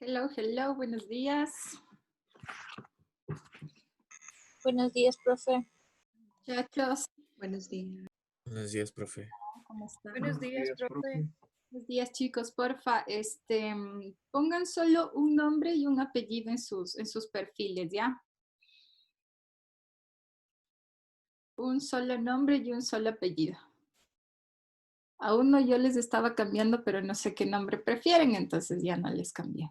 Hello, hello, buenos días. Buenos días, profe. Muchachos, buenos días. Buenos días, profe. ¿Cómo están? Buenos días, profe. Buenos días, chicos. Porfa, pongan solo un nombre y un apellido en sus perfiles, ¿ya? Un solo nombre y un solo apellido. A uno yo les estaba cambiando, pero no sé qué nombre prefieren, entonces ya no les cambié.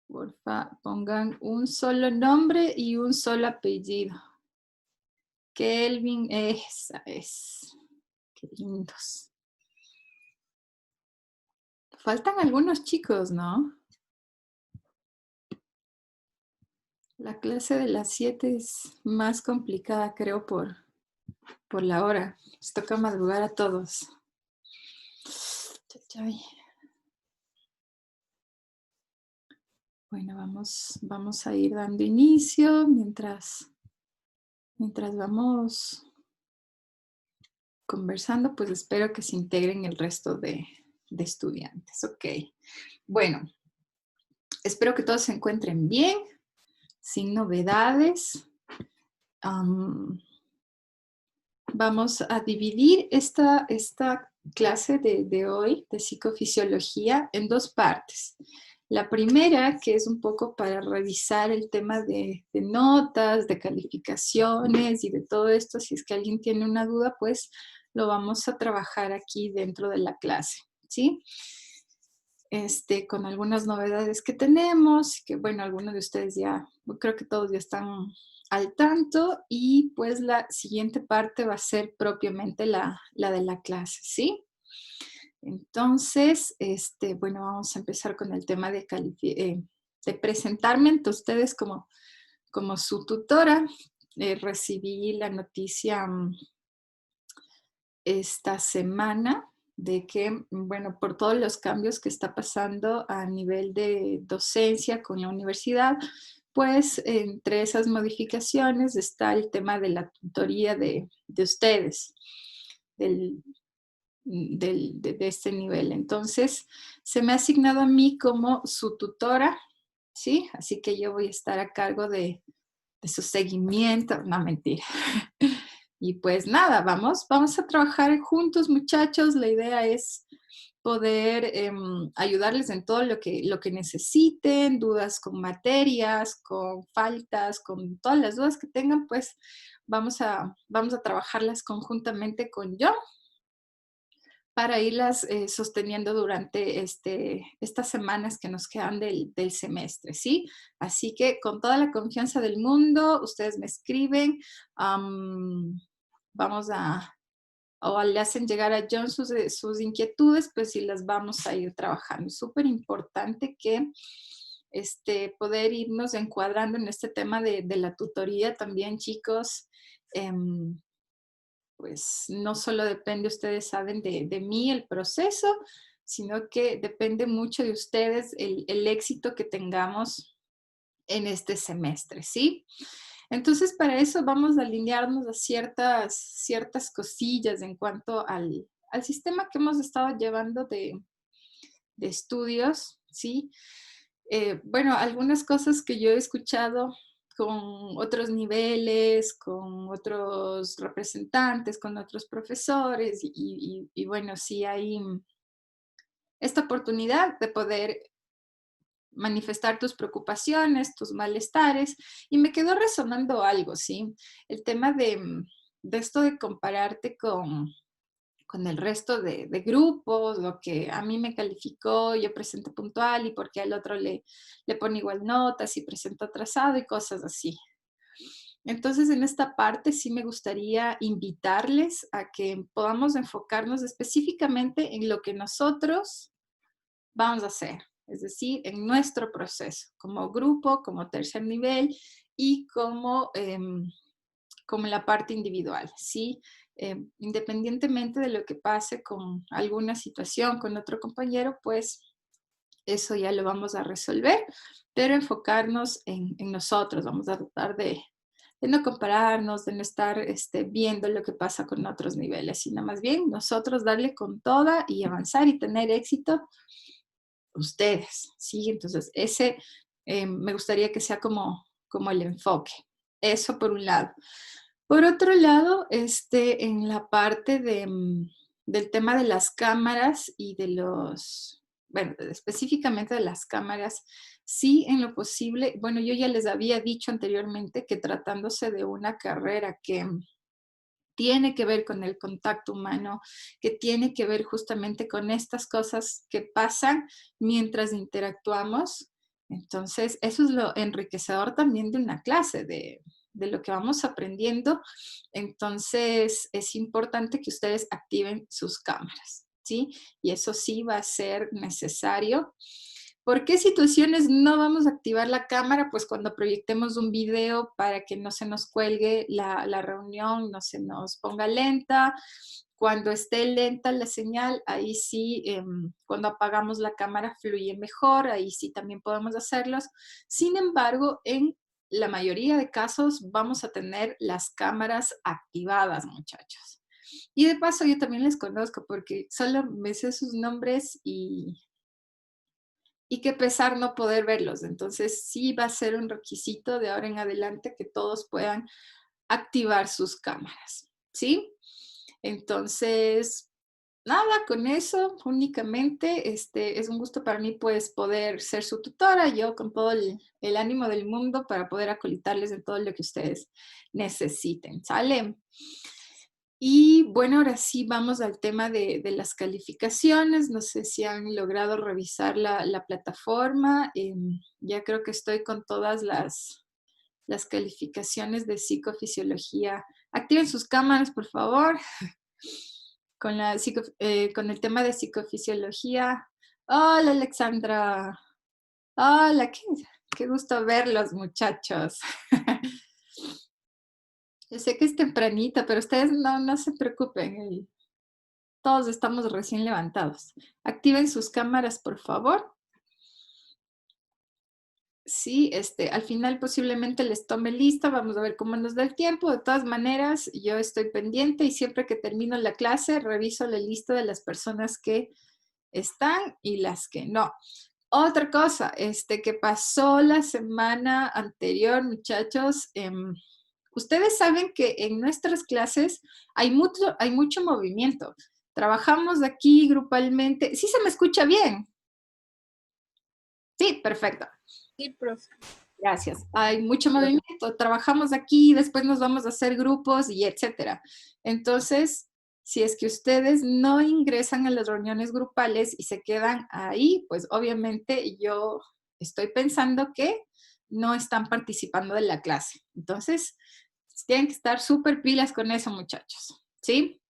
Porfa, pongan un solo nombre y un solo apellido. Kelvin, esa es. Qué lindos. Faltan algunos chicos, ¿no? La clase de las 7 es más complicada, creo, por la hora. Les toca madrugar a todos. Chachay. Bueno, vamos a ir dando inicio mientras vamos conversando, pues espero que se integren el resto de estudiantes. Ok. Bueno, espero que todos se encuentren bien, sin novedades. Vamos a dividir esta clase de hoy de psicofisiología en dos partes. La primera, que es un poco para revisar el tema de notas, de calificaciones y de todo esto. Si es que alguien tiene una duda, pues lo vamos a trabajar aquí dentro de la clase, ¿sí? Con algunas novedades que tenemos, que bueno, algunos de ustedes ya, creo que todos ya están al tanto, y pues la siguiente parte va a ser propiamente la de la clase, ¿sí? Entonces, bueno, vamos a empezar con el tema de presentarme ante ustedes como su tutora. Recibí la noticia esta semana de que, bueno, por todos los cambios que está pasando a nivel de docencia con la universidad, pues entre esas modificaciones está el tema de la tutoría de ustedes, de este nivel. Entonces, se me ha asignado a mí como su tutora, ¿sí? Así que yo voy a estar a cargo de su seguimiento, no, mentira. Y pues nada, vamos a trabajar juntos, muchachos. La idea es poder ayudarles en todo lo que necesiten, dudas con materias, con faltas, con todas las dudas que tengan, pues vamos a trabajarlas conjuntamente con yo para irlas sosteniendo durante estas semanas que nos quedan del semestre, ¿sí? Así que con toda la confianza del mundo, ustedes me escriben, vamos o le hacen llegar a John sus inquietudes, pues sí las vamos a ir trabajando. Es súper importante que poder irnos encuadrando en este tema de la tutoría también, chicos. Pues no solo depende, ustedes saben, de mí el proceso, sino que depende mucho de ustedes el éxito que tengamos en este semestre, ¿sí? Entonces, para eso vamos a alinearnos a ciertas cosillas en cuanto al sistema que hemos estado llevando de estudios, ¿sí? Bueno, algunas cosas que yo he escuchado con otros niveles, con otros representantes, con otros profesores, y bueno, sí hay esta oportunidad de poder manifestar tus preocupaciones, tus malestares, y me quedó resonando algo, ¿sí? El tema de esto de compararte con el resto de grupos, lo que a mí me calificó, yo presenté puntual y porque al otro le pone igual notas y presentó atrasado y cosas así. Entonces, en esta parte sí me gustaría invitarles a que podamos enfocarnos específicamente en lo que nosotros vamos a hacer, es decir, en nuestro proceso, como grupo, como tercer nivel y como la parte individual, ¿sí? Independientemente de lo que pase con alguna situación con otro compañero, pues eso ya lo vamos a resolver, pero enfocarnos en nosotros. Vamos a tratar de no compararnos, de no estar viendo lo que pasa con otros niveles, sino más bien nosotros darle con toda y avanzar y tener éxito ustedes, ¿sí? Entonces, ese me gustaría que sea como el enfoque. Eso por un lado. Por otro lado, en la parte del tema de las cámaras y de los, bueno, específicamente de las cámaras, sí, en lo posible, bueno, yo ya les había dicho anteriormente que tratándose de una carrera que tiene que ver con el contacto humano, que tiene que ver justamente con estas cosas que pasan mientras interactuamos. Entonces, eso es lo enriquecedor también de una clase, de lo que vamos aprendiendo. Entonces, es importante que ustedes activen sus cámaras, ¿sí? Y eso sí va a ser necesario. ¿Por qué situaciones no vamos a activar la cámara? Pues cuando proyectemos un video para que no se nos cuelgue la reunión, no se nos ponga lenta. Cuando esté lenta la señal, ahí sí, cuando apagamos la cámara fluye mejor, ahí sí también podemos hacerlos. Sin embargo, en la mayoría de casos vamos a tener las cámaras activadas, muchachos. Y de paso yo también les conozco porque solo me sé sus nombres y qué pesar no poder verlos. Entonces, sí va a ser un requisito de ahora en adelante que todos puedan activar sus cámaras, ¿sí? Entonces, nada, con eso únicamente, es un gusto para mí pues poder ser su tutora, yo con todo el ánimo del mundo para poder acolitarles en todo lo que ustedes necesiten, ¿sale? Y bueno, ahora sí vamos al tema de las calificaciones. No sé si han logrado revisar la plataforma. Ya creo que estoy con todas las calificaciones de psicofisiología. Activen sus cámaras, por favor. Con el tema de psicofisiología. Hola, Alexandra. Hola, qué gusto verlos, muchachos. Yo sé que es tempranita, pero ustedes no se preocupen. Todos estamos recién levantados. Activen sus cámaras, por favor. Sí, al final posiblemente les tome lista. Vamos a ver cómo nos da el tiempo. De todas maneras, yo estoy pendiente y siempre que termino la clase, reviso la lista de las personas que están y las que no. Otra cosa, que pasó la semana anterior, muchachos, ustedes saben que en nuestras clases hay mucho movimiento. Trabajamos aquí grupalmente. ¿Sí se me escucha bien? Sí, perfecto. Sí, profe. Gracias. Hay mucho movimiento. Trabajamos aquí, después nos vamos a hacer grupos y etcétera. Entonces, si es que ustedes no ingresan a las reuniones grupales y se quedan ahí, pues obviamente yo estoy pensando que no están participando de la clase. Entonces, tienen que estar súper pilas con eso, muchachos. ¿Sí?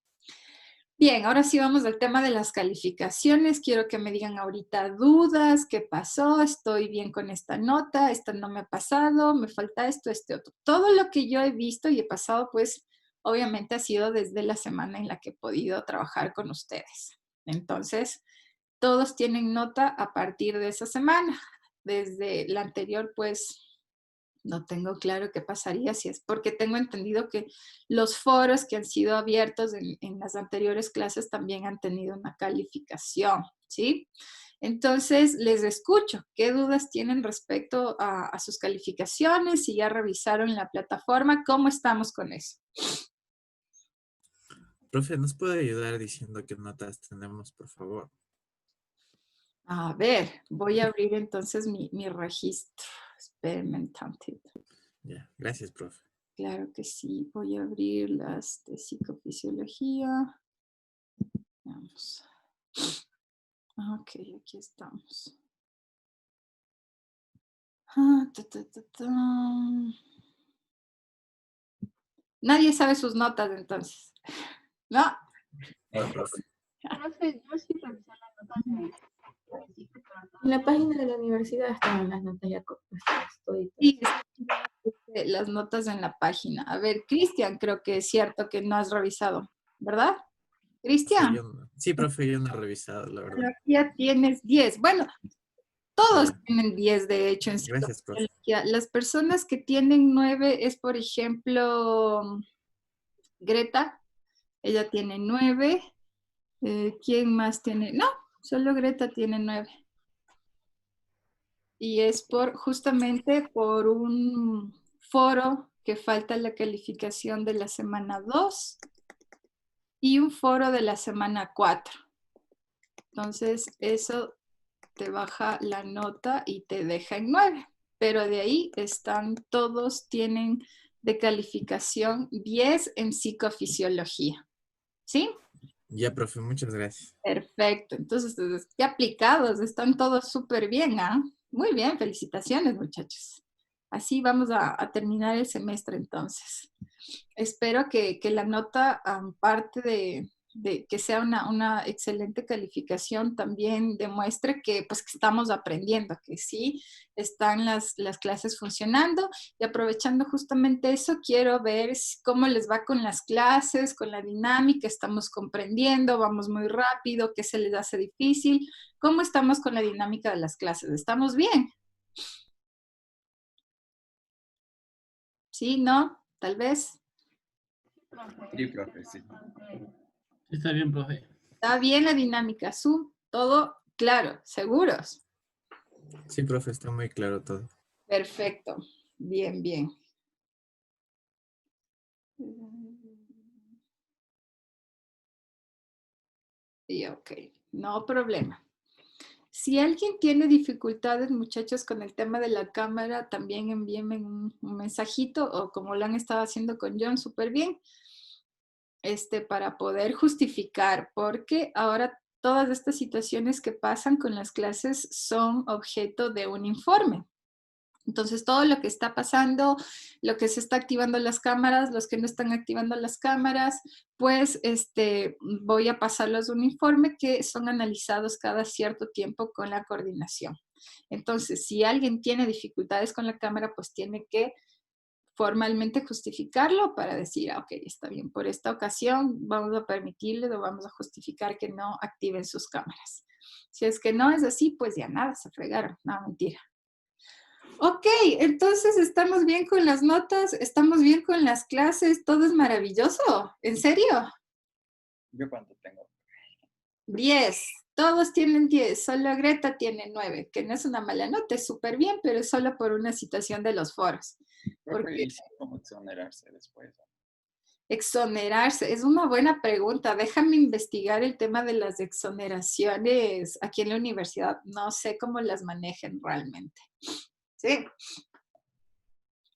Bien, ahora sí vamos al tema de las calificaciones. Quiero que me digan ahorita dudas, qué pasó, estoy bien con esta nota, esta no me ha pasado, me falta esto, este otro. Todo lo que yo he visto y he pasado, pues obviamente ha sido desde la semana en la que he podido trabajar con ustedes. Entonces, todos tienen nota a partir de esa semana. Desde la anterior, pues no tengo claro qué pasaría si es porque tengo entendido que los foros que han sido abiertos en las anteriores clases también han tenido una calificación, ¿sí? Entonces, les escucho. ¿Qué dudas tienen respecto a sus calificaciones? Si ya revisaron la plataforma, ¿cómo estamos con eso? Profe, ¿nos puede ayudar diciendo qué notas tenemos, por favor? A ver, voy a abrir entonces mi registro. Espérenme un tantito. Ya, gracias, profe. Claro que sí, voy a abrir las de psicofisiología. Vamos. Ok, aquí estamos. Nadie sabe sus notas entonces. ¿No? No, profe. Profe, yo sí revisé las notas de En la página de la universidad estaban las notas ya puestas toditas. Sí, las notas en la página. A ver, Cristian, creo que es cierto que no has revisado, ¿verdad? Cristian, Sí, profe, yo no he revisado, la verdad. ya tienes 10. Bueno, todos Ya. tienen 10, de hecho, en Gracias, profe. psicología. Las personas que tienen 9 es, por ejemplo, Greta. Ella tiene 9. ¿Quién más tiene? No, solo Greta tiene 9. y es justamente por un foro que falta la calificación de la semana 2 y un foro de la semana 4. Entonces, eso te baja la nota y te deja en 9. Pero de ahí todos tienen de calificación 10 en psicofisiología. ¿Sí? Ya, profe, muchas gracias. Perfecto. Entonces, ya aplicados, están todos súper bien, ¿ah? Muy bien, felicitaciones, muchachos. Así vamos a terminar el semestre entonces. Espero que la nota, aparte de que sea una excelente calificación, también demuestre que, pues, que estamos aprendiendo, que sí están las clases funcionando. Y aprovechando justamente eso, quiero ver cómo les va con las clases, con la dinámica, estamos comprendiendo, vamos muy rápido, qué se les hace difícil, cómo estamos con la dinámica de las clases. ¿Estamos bien? ¿Sí? ¿No? Tal vez. Sí, profe, sí. Está bien, profe. ¿Está bien la dinámica? ¿Todo claro? ¿Seguros? Sí, profe, está muy claro todo. Perfecto. Bien, bien. Y ok, no problema. Si alguien tiene dificultades, muchachos, con el tema de la cámara, también envíenme un mensajito o como lo han estado haciendo con John, súper bien, para poder justificar, porque ahora todas estas situaciones que pasan con las clases son objeto de un informe. Entonces, todo lo que está pasando, lo que se está activando las cámaras, los que no están activando las cámaras, pues voy a pasarlos un informe que son analizados cada cierto tiempo con la coordinación. Entonces, si alguien tiene dificultades con la cámara, pues tiene que formalmente justificarlo para decir, ok, está bien, por esta ocasión vamos a permitirles o vamos a justificar que no activen sus cámaras. Si es que no es así, pues ya nada, se fregaron, no, mentira. Ok, entonces estamos bien con las notas, estamos bien con las clases, todo es maravilloso. ¿En serio? ¿Yo cuánto tengo? 10. Todos tienen 10, solo Greta tiene 9, que no es una mala nota, es súper bien, pero es solo por una situación de los foros. Profe, Porque ¿y si cómo exonerarse después? exonerarse, es una buena pregunta. Déjame investigar el tema de las exoneraciones aquí en la universidad. No sé cómo las manejen realmente. Sí.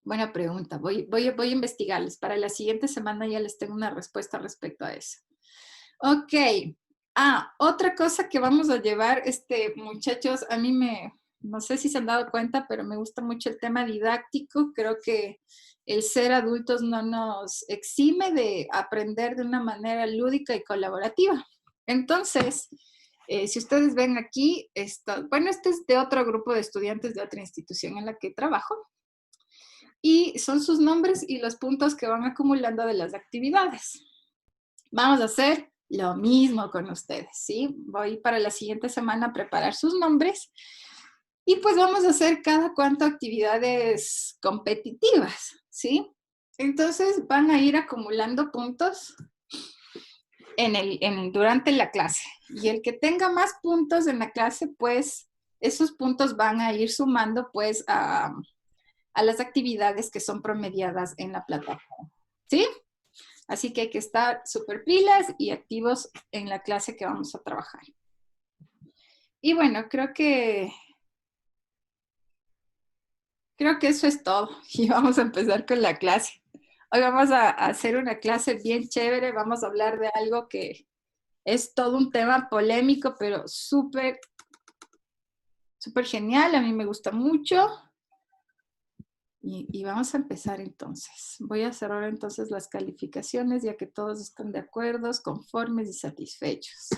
Buena pregunta. Voy a investigarles. Para la siguiente semana ya les tengo una respuesta respecto a eso. Ok. Otra cosa que vamos a llevar, muchachos, a mí no sé si se han dado cuenta, pero me gusta mucho el tema didáctico. Creo que el ser adultos no nos exime de aprender de una manera lúdica y colaborativa. Entonces, si ustedes ven aquí, bueno, este es de otro grupo de estudiantes de otra institución en la que trabajo. Y son sus nombres y los puntos que van acumulando de las actividades. Vamos a hacer lo mismo con ustedes, ¿sí? Voy para la siguiente semana a preparar sus nombres y pues vamos a hacer cada cuanto actividades competitivas, ¿sí? Entonces van a ir acumulando puntos durante la clase y el que tenga más puntos en la clase, pues esos puntos van a ir sumando pues a las actividades que son promediadas en la plataforma, ¿sí? Así que hay que estar súper pilas y activos en la clase que vamos a trabajar. Y bueno, creo que eso es todo y vamos a empezar con la clase. Hoy vamos a hacer una clase bien chévere, vamos a hablar de algo que es todo un tema polémico, pero súper, súper genial, a mí me gusta mucho. Y vamos a empezar entonces. Voy a cerrar entonces las calificaciones ya que todos están de acuerdo, conformes y satisfechos.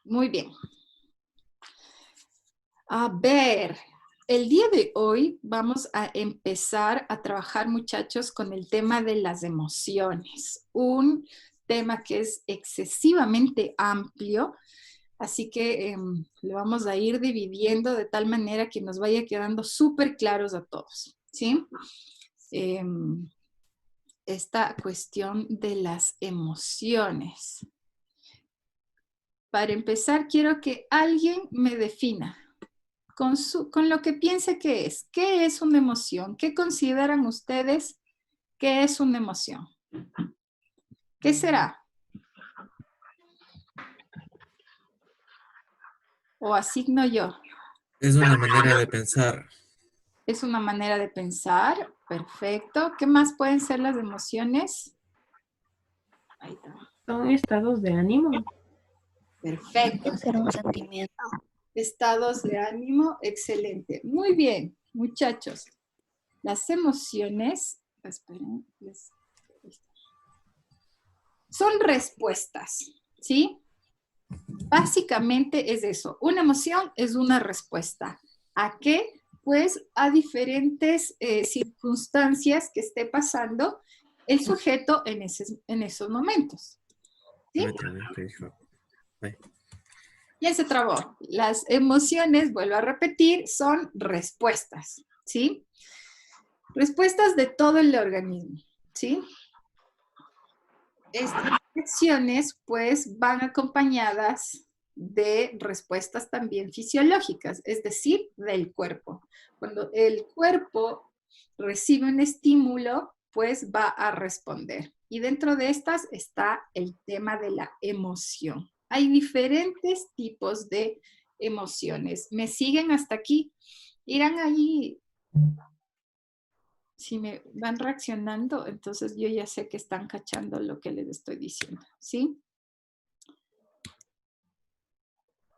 Muy bien. A ver, el día de hoy vamos a empezar a trabajar, muchachos, con el tema de las emociones. Un tema que es excesivamente amplio. Así que lo vamos a ir dividiendo de tal manera que nos vaya quedando súper claros a todos, ¿sí? Esta cuestión de las emociones. Para empezar, quiero que alguien me defina con lo que piense que es. ¿Qué es una emoción? ¿Qué consideran ustedes que es una emoción? ¿Qué será? O asigno yo. Es una manera de pensar. Es una manera de pensar. Perfecto. ¿Qué más pueden ser las emociones? Ahí está. Son estados de ánimo. Perfecto. Ser un sentimiento. Estados de ánimo, excelente. Muy bien, muchachos. Las emociones, esperen, son respuestas, ¿sí? Básicamente es eso. Una emoción es una respuesta. ¿A qué? Pues a diferentes circunstancias que esté pasando el sujeto en esos momentos. ¿Sí? ¿Qué dijo? Ya se trabó. Las emociones, vuelvo a repetir, son respuestas, ¿sí? Respuestas de todo el organismo, ¿sí? Estas reacciones, pues, van acompañadas de respuestas también fisiológicas, es decir, del cuerpo. Cuando el cuerpo recibe un estímulo, pues va a responder. Y dentro de estas está el tema de la emoción. Hay diferentes tipos de emociones. ¿Me siguen hasta aquí? Irán ahí, si me van reaccionando, entonces yo ya sé que están cachando lo que les estoy diciendo, ¿sí?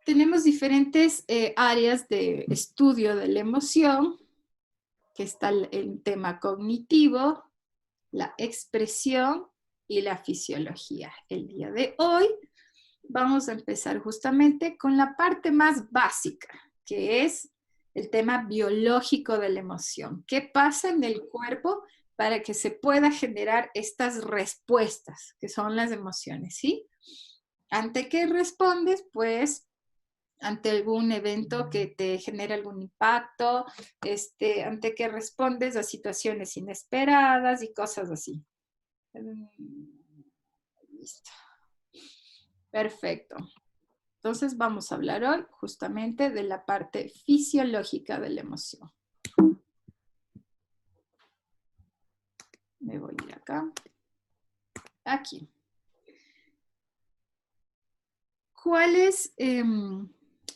Tenemos diferentes áreas de estudio de la emoción, que está el tema cognitivo, la expresión y la fisiología. El día de hoy vamos a empezar justamente con la parte más básica, que es el tema biológico de la emoción. ¿Qué pasa en el cuerpo para que se pueda generar estas respuestas, que son las emociones, ¿sí? ¿Ante qué respondes? Pues ante algún evento que te genera algún impacto, ante qué respondes a situaciones inesperadas y cosas así. Listo. Perfecto. Entonces vamos a hablar hoy justamente de la parte fisiológica de la emoción. Me voy a ir acá. Aquí. ¿Cuáles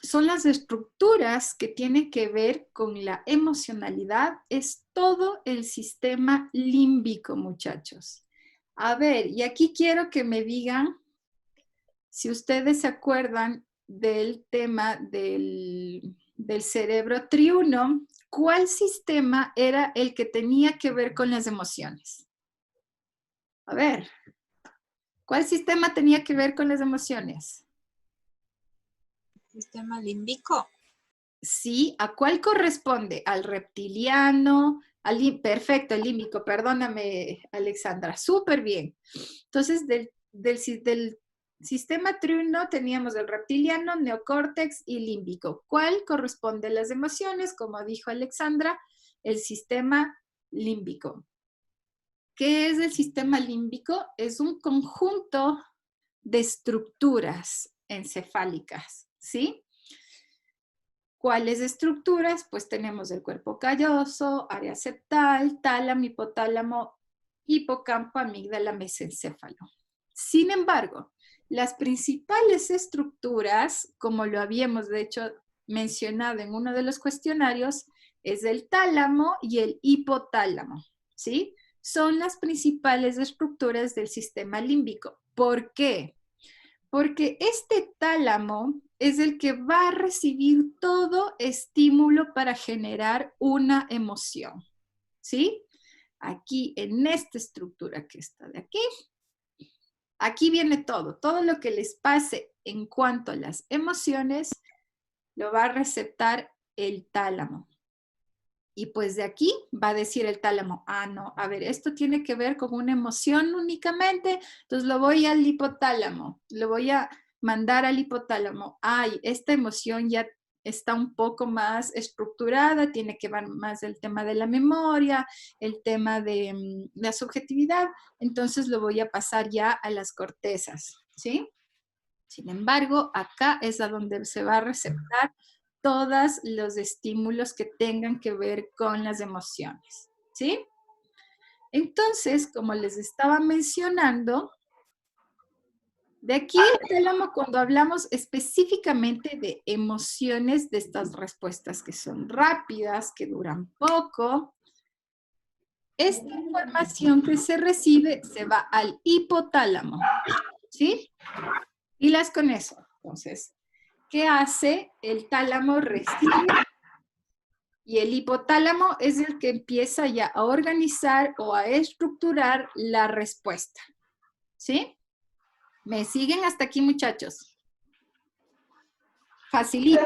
son las estructuras que tienen que ver con la emocionalidad? Es todo el sistema límbico, muchachos. A ver, y aquí quiero que me digan si ustedes se acuerdan del tema del cerebro triuno, ¿cuál sistema era el que tenía que ver con las emociones? A ver, ¿cuál sistema tenía que ver con las emociones? Sistema límbico. Sí, ¿a cuál corresponde? ¿Al reptiliano? Perfecto, el límbico, perdóname, Alexandra, súper bien. Entonces, del sistema triuno teníamos el reptiliano, neocórtex y límbico. ¿Cuál corresponde a las emociones? Como dijo Alexandra, el sistema límbico. ¿Qué es el sistema límbico? Es un conjunto de estructuras encefálicas, ¿sí? ¿Cuáles estructuras? Pues tenemos el cuerpo calloso, área septal, tálamo, hipotálamo, hipocampo, amígdala, mesencéfalo. Sin embargo, las principales estructuras, como lo habíamos de hecho mencionado en uno de los cuestionarios, es el tálamo y el hipotálamo, ¿sí? Son las principales estructuras del sistema límbico. ¿Por qué? Porque este tálamo es el que va a recibir todo estímulo para generar una emoción, ¿sí? Aquí, en esta estructura que está de aquí, aquí viene todo lo que les pase en cuanto a las emociones, lo va a receptar el tálamo. Y pues de aquí va a decir el tálamo, ah, no, a ver, esto tiene que ver con una emoción únicamente, entonces lo voy al hipotálamo, lo voy a mandar al hipotálamo. Ay, esta emoción ya está un poco más estructurada, tiene que ver más el tema de la memoria, el tema de la subjetividad, entonces lo voy a pasar ya a las cortezas, ¿sí? Sin embargo, acá es a donde se va a receptar todos los estímulos que tengan que ver con las emociones, ¿sí? Entonces, como les estaba mencionando, de aquí el tálamo, cuando hablamos específicamente de emociones, de estas respuestas que son rápidas, que duran poco, esta información que se recibe se va al hipotálamo, ¿sí? Pilas con eso. Entonces, ¿qué hace? El tálamo recibe y el hipotálamo es el que empieza ya a organizar o a estructurar la respuesta, ¿sí? ¿Me siguen hasta aquí, muchachos? Facilito.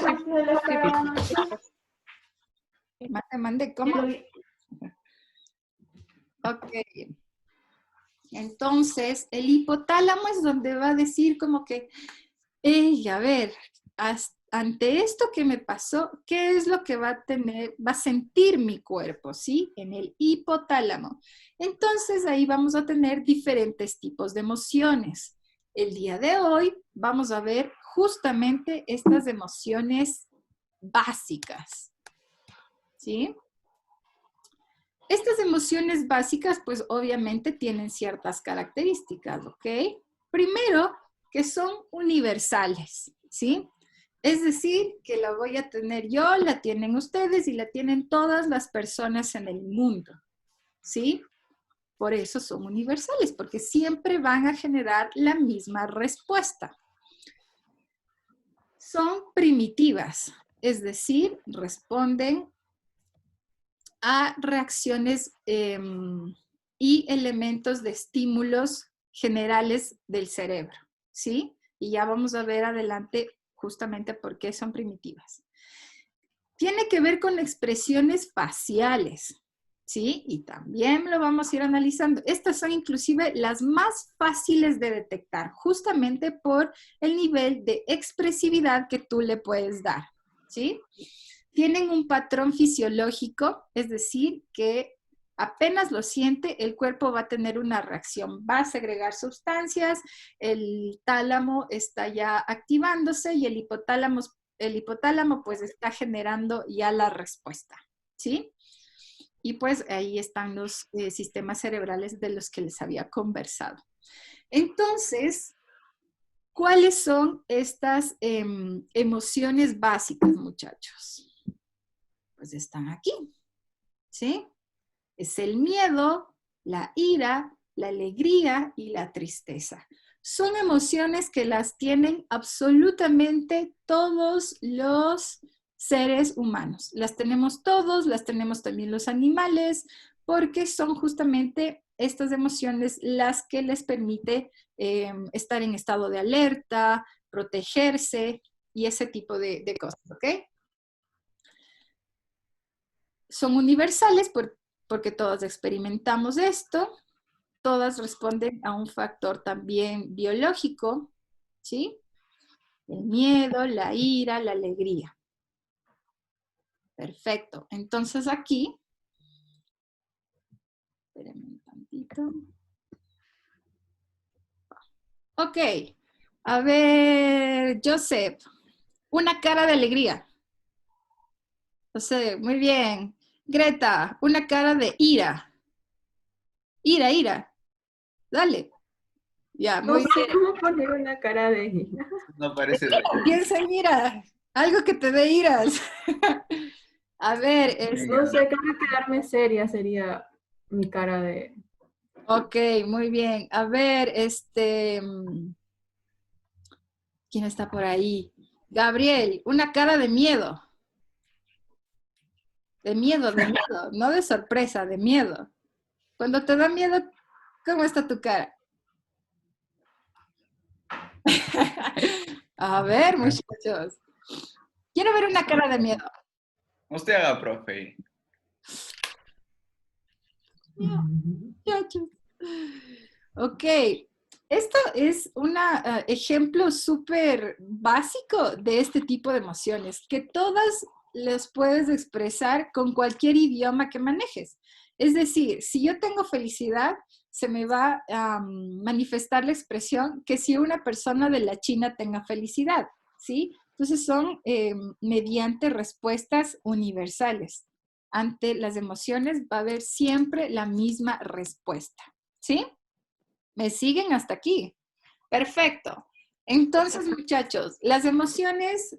Te mandé, ¿cómo? Ok. Entonces, el hipotálamo es donde va a decir como que, a ver, ante esto que me pasó, ¿qué es lo que va a sentir mi cuerpo, ¿sí? En el hipotálamo. Entonces, ahí vamos a tener diferentes tipos de emociones. El día de hoy vamos a ver justamente estas emociones básicas, ¿sí? Estas emociones básicas, pues obviamente tienen ciertas características, ¿ok? Primero, que son universales, ¿sí? Es decir, que la voy a tener yo, la tienen ustedes y la tienen todas las personas en el mundo, ¿sí? Por eso son universales, porque siempre van a generar la misma respuesta. Son primitivas, es decir, responden a reacciones y elementos de estímulos generales del cerebro, ¿sí? Y ya vamos a ver adelante justamente por qué son primitivas. Tiene que ver con expresiones faciales, ¿sí? Y también lo vamos a ir analizando. Estas son inclusive las más fáciles de detectar, justamente por el nivel de expresividad que tú le puedes dar, ¿sí? Tienen un patrón fisiológico, es decir, que apenas lo siente, el cuerpo va a tener una reacción, va a segregar sustancias, el tálamo está ya activándose y el hipotálamo pues está generando ya la respuesta, ¿sí? Y pues ahí están los sistemas cerebrales de los que les había conversado. Entonces, ¿cuáles son estas emociones básicas, muchachos? Pues están aquí, ¿sí? Es el miedo, la ira, la alegría y la tristeza. Son emociones que las tienen absolutamente todos los seres humanos. Las tenemos todos, las tenemos también los animales, porque son justamente estas emociones las que les permite estar en estado de alerta, protegerse y ese tipo de cosas, ¿ok? Son universales porque todas experimentamos esto, todas responden a un factor también biológico, ¿sí? El miedo, la ira, la alegría. Perfecto. Entonces aquí, espérenme un tantito. Ok. A ver, Joseph, una cara de alegría. José, muy bien. Greta, una cara de ira. Ira. Dale. Ya, No muy sé cómo poner una cara de ira. No parece bien. Piensa en ira. Algo que te dé iras. A ver, No sé, creo que quedarme seria sería mi cara de... ok, muy bien. A ver, ¿quién está por ahí? Gabriel, una cara de miedo. De miedo, no de sorpresa, de miedo. Cuando te da miedo, ¿cómo está tu cara? A ver, muchachos. Quiero ver una cara de miedo. Usted haga, profe. Muchachos. Ok, esto es un ejemplo súper básico de este tipo de emociones, que todas las puedes expresar con cualquier idioma que manejes. Es decir, si yo tengo felicidad, se me va a manifestar la expresión que si una persona de la China tenga felicidad, ¿sí? Entonces son mediante respuestas universales. Ante las emociones va a haber siempre la misma respuesta, ¿sí? ¿Me siguen hasta aquí? Perfecto. Entonces, muchachos, las emociones,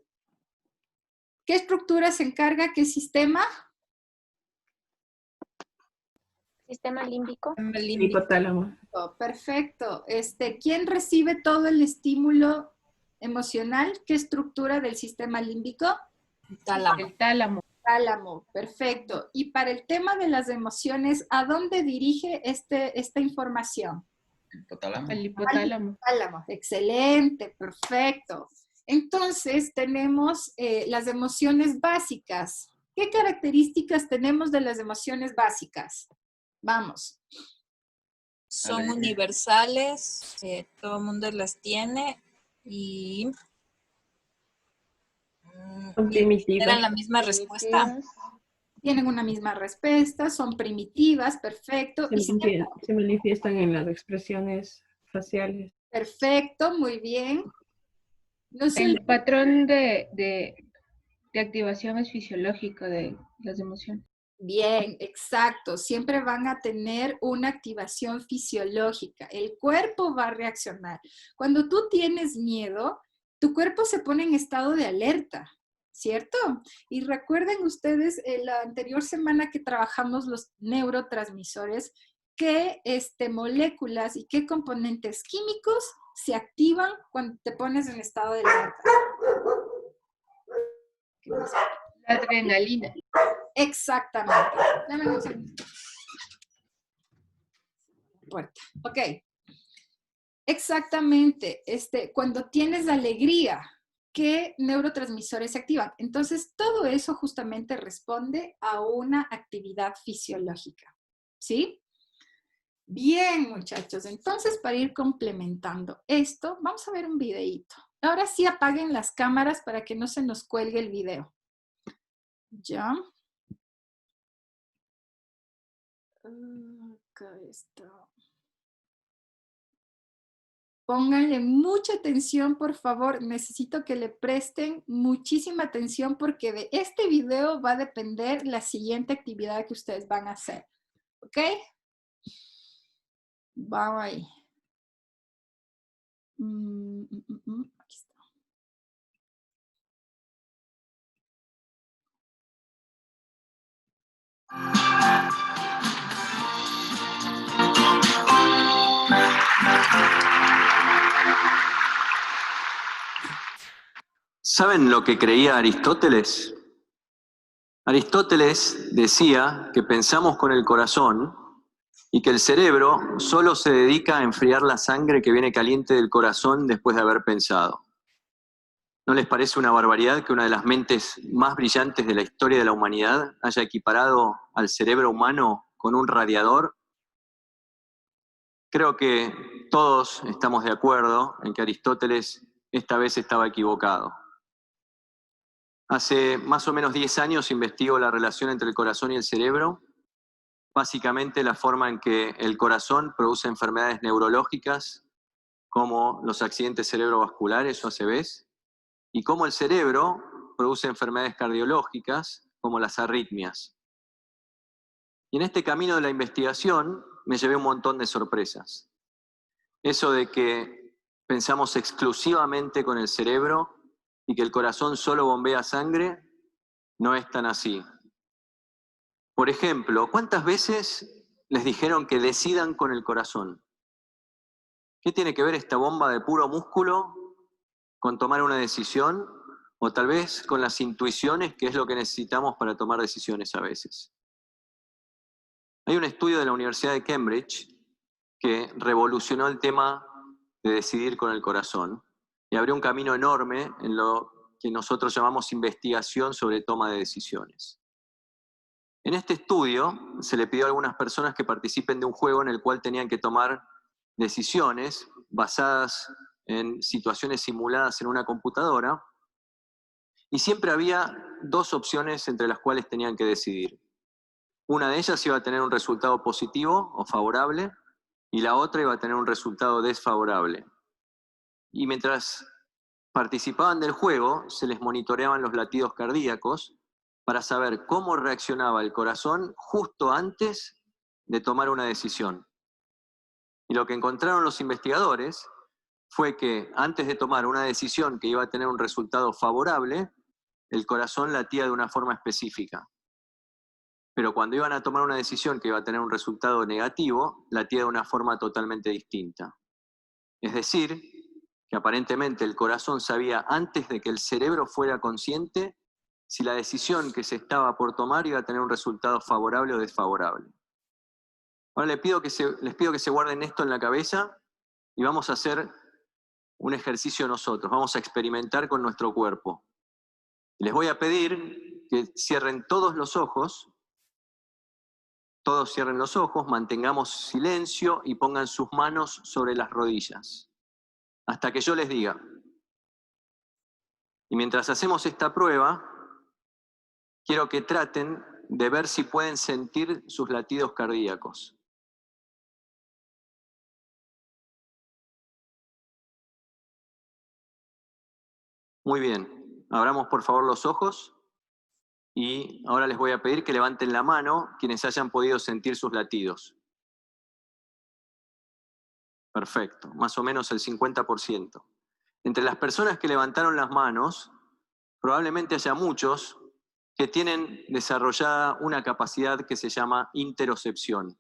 ¿qué estructura se encarga? ¿Qué sistema? Sistema límbico. Hipotálamo. Oh, perfecto. ¿Quién recibe todo el estímulo emocional? ¿Qué estructura del sistema límbico? Tálamo. El tálamo. Tálamo, perfecto. Y para el tema de las emociones, ¿a dónde dirige esta información? Hipotálamo. El hipotálamo. Tálamo, excelente, perfecto. Entonces tenemos las emociones básicas. ¿Qué características tenemos de las emociones básicas? Vamos. Son Alegría. universales, todo el mundo las tiene y Son generan primitivas. la misma respuesta. Tienen una misma respuesta, son primitivas, perfecto. Y Se manifiestan en las expresiones faciales. perfecto, muy bien. No sé, El patrón de activación es fisiológico de las emociones. bien, exacto. Siempre van a tener una activación fisiológica. El cuerpo va a reaccionar. Cuando tú tienes miedo, tu cuerpo se pone en estado de alerta, ¿cierto? Y recuerden ustedes, la anterior semana que trabajamos los neurotransmisores, qué moléculas y qué componentes químicos se activan cuando te pones en estado de alerta. ¿Qué más? La adrenalina. Exactamente. Dame un segundo. Puerta. Ok. Exactamente. Cuando tienes alegría, ¿qué neurotransmisores se activan? Entonces, todo eso justamente responde a una actividad fisiológica. ¿Sí? Bien, muchachos. Entonces, para ir complementando esto, vamos a ver un videíto. Ahora sí apaguen las cámaras para que no se nos cuelgue el video. ¿Ya? Acá está. Pónganle mucha atención, por favor. Necesito que le presten muchísima atención porque de este video va a depender la siguiente actividad que ustedes van a hacer. ¿Ok? Vamos ahí. Aquí está. ¿Saben lo que creía Aristóteles? Aristóteles decía que pensamos con el corazón y que el cerebro solo se dedica a enfriar la sangre que viene caliente del corazón después de haber pensado. ¿No les parece una barbaridad que una de las mentes más brillantes de la historia de la humanidad haya equiparado al cerebro humano con un radiador? Creo que todos estamos de acuerdo en que Aristóteles esta vez estaba equivocado. Hace más o menos 10 años investigo la relación entre el corazón y el cerebro, básicamente la forma en que el corazón produce enfermedades neurológicas, como los accidentes cerebrovasculares o ACVs, y cómo el cerebro produce enfermedades cardiológicas, como las arritmias. Y en este camino de la investigación me llevé un montón de sorpresas. Eso de que pensamos exclusivamente con el cerebro y que el corazón solo bombea sangre, no es tan así. Por ejemplo, ¿cuántas veces les dijeron que decidan con el corazón? ¿Qué tiene que ver esta bomba de puro músculo con tomar una decisión? O tal vez con las intuiciones, que es lo que necesitamos para tomar decisiones a veces. Hay un estudio de la Universidad de Cambridge que revolucionó el tema de decidir con el corazón y abrió un camino enorme en lo que nosotros llamamos investigación sobre toma de decisiones. En este estudio se le pidió a algunas personas que participen de un juego en el cual tenían que tomar decisiones basadas en situaciones simuladas en una computadora, y siempre había dos opciones entre las cuales tenían que decidir. Una de ellas iba a tener un resultado positivo o favorable y la otra iba a tener un resultado desfavorable. Y mientras participaban del juego, se les monitoreaban los latidos cardíacos para saber cómo reaccionaba el corazón justo antes de tomar una decisión. Y lo que encontraron los investigadores fue que antes de tomar una decisión que iba a tener un resultado favorable, el corazón latía de una forma específica. Pero cuando iban a tomar una decisión que iba a tener un resultado negativo, latía de una forma totalmente distinta. Es decir, que aparentemente el corazón sabía antes de que el cerebro fuera consciente si la decisión que se estaba por tomar iba a tener un resultado favorable o desfavorable. Ahora les pido que se guarden esto en la cabeza y vamos a hacer un ejercicio nosotros, vamos a experimentar con nuestro cuerpo. Les voy a pedir que cierren todos los ojos, mantengamos silencio y pongan sus manos sobre las rodillas, hasta que yo les diga. Y mientras hacemos esta prueba, quiero que traten de ver si pueden sentir sus latidos cardíacos. Muy bien, abramos por favor los ojos y ahora les voy a pedir que levanten la mano quienes hayan podido sentir sus latidos. Perfecto, más o menos el 50%. Entre las personas que levantaron las manos, probablemente haya muchos que tienen desarrollada una capacidad que se llama interocepción.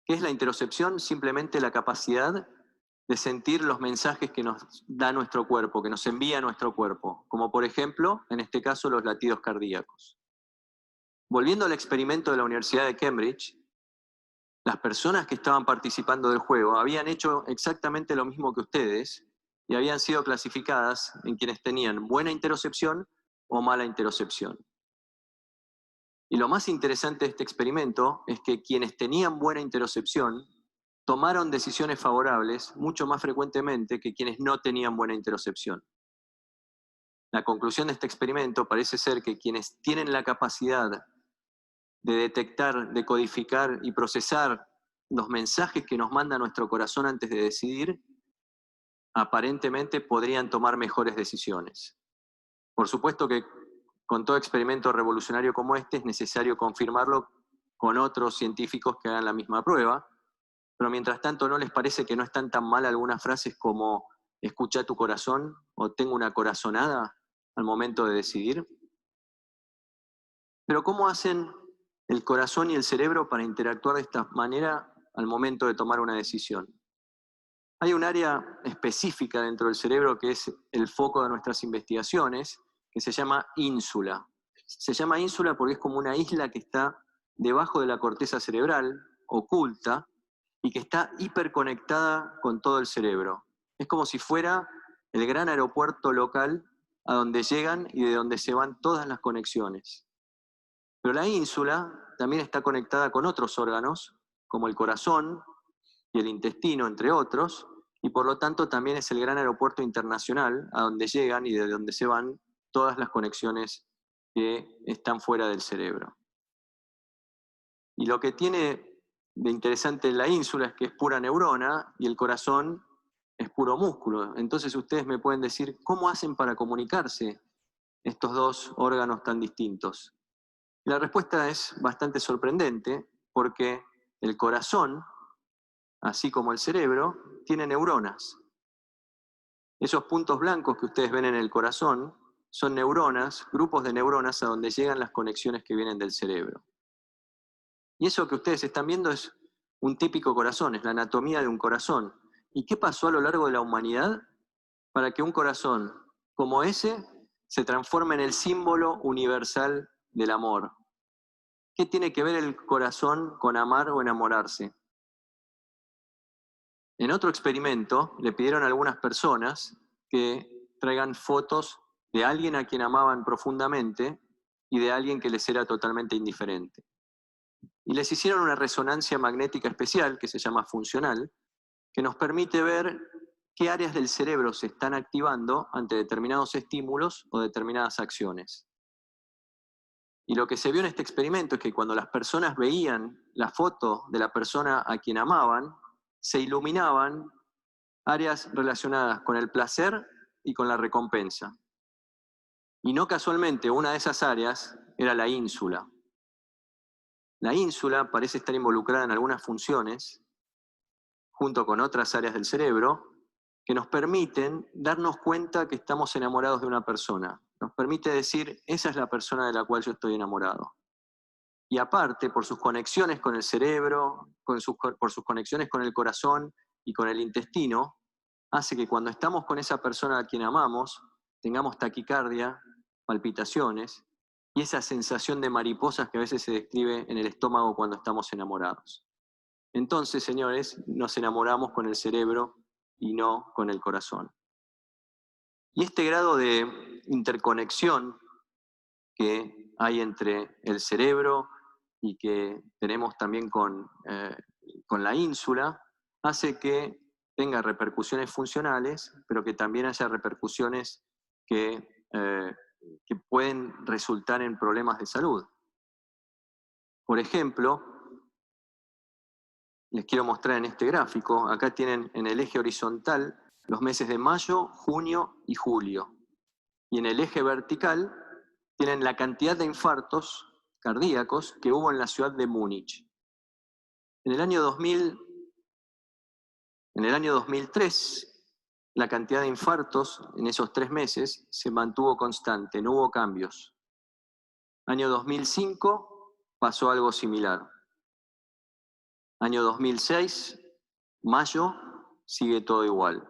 ¿Qué es la interocepción? Simplemente la capacidad de sentir los mensajes que nos da nuestro cuerpo, que nos envía nuestro cuerpo, como por ejemplo, en este caso, los latidos cardíacos. Volviendo al experimento de la Universidad de Cambridge, las personas que estaban participando del juego habían hecho exactamente lo mismo que ustedes y habían sido clasificadas en quienes tenían buena interocepción o mala interocepción. Y lo más interesante de este experimento es que quienes tenían buena interocepción tomaron decisiones favorables mucho más frecuentemente que quienes no tenían buena interocepción. La conclusión de este experimento parece ser que quienes tienen la capacidad de detectar, de codificar y procesar los mensajes que nos manda nuestro corazón antes de decidir, aparentemente podrían tomar mejores decisiones. Por supuesto que con todo experimento revolucionario como este es necesario confirmarlo con otros científicos que hagan la misma prueba, pero mientras tanto, ¿no les parece que no están tan mal algunas frases como escucha tu corazón o tengo una corazonada al momento de decidir? Pero ¿cómo hacen el corazón y el cerebro para interactuar de esta manera al momento de tomar una decisión? Hay un área específica dentro del cerebro que es el foco de nuestras investigaciones, que se llama ínsula. Se llama ínsula porque es como una isla que está debajo de la corteza cerebral, oculta, y que está hiperconectada con todo el cerebro. Es como si fuera el gran aeropuerto local a donde llegan y de donde se van todas las conexiones. Pero la ínsula también está conectada con otros órganos, como el corazón y el intestino, entre otros, y por lo tanto también es el gran aeropuerto internacional a donde llegan y de donde se van todas las conexiones que están fuera del cerebro. Y lo que tiene de interesante la ínsula es que es pura neurona y el corazón es puro músculo. Entonces ustedes me pueden decir, ¿cómo hacen para comunicarse estos dos órganos tan distintos? La respuesta es bastante sorprendente porque el corazón, así como el cerebro, tiene neuronas. Esos puntos blancos que ustedes ven en el corazón son neuronas, grupos de neuronas a donde llegan las conexiones que vienen del cerebro. Y eso que ustedes están viendo es un típico corazón, es la anatomía de un corazón. ¿Y qué pasó a lo largo de la humanidad para que un corazón como ese se transforme en el símbolo universal del amor? ¿Qué tiene que ver el corazón con amar o enamorarse? En otro experimento le pidieron a algunas personas que traigan fotos de alguien a quien amaban profundamente y de alguien que les era totalmente indiferente. Y les hicieron una resonancia magnética especial, que se llama funcional, que nos permite ver qué áreas del cerebro se están activando ante determinados estímulos o determinadas acciones. Y lo que se vio en este experimento es que cuando las personas veían la foto de la persona a quien amaban, se iluminaban áreas relacionadas con el placer y con la recompensa. Y no casualmente, una de esas áreas era la ínsula. La ínsula parece estar involucrada en algunas funciones, junto con otras áreas del cerebro, que nos permiten darnos cuenta que estamos enamorados de una persona. Nos permite decir, esa es la persona de la cual yo estoy enamorado. Y aparte, por sus conexiones con el cerebro, por sus conexiones con el corazón y con el intestino, hace que cuando estamos con esa persona a quien amamos, tengamos taquicardia, palpitaciones y esa sensación de mariposas que a veces se describe en el estómago cuando estamos enamorados. Entonces, señores, nos enamoramos con el cerebro y no con el corazón. Y este grado de interconexión que hay entre el cerebro y que tenemos también con la ínsula, hace que tenga repercusiones funcionales, pero que también haya repercusiones que pueden resultar en problemas de salud. Por ejemplo, les quiero mostrar en este gráfico, acá tienen en el eje horizontal los meses de mayo, junio y julio. Y en el eje vertical tienen la cantidad de infartos cardíacos que hubo en la ciudad de Múnich. En el año 2003, la cantidad de infartos en esos 3 meses se mantuvo constante, no hubo cambios. Año 2005 pasó algo similar. Año 2006, mayo, sigue todo igual.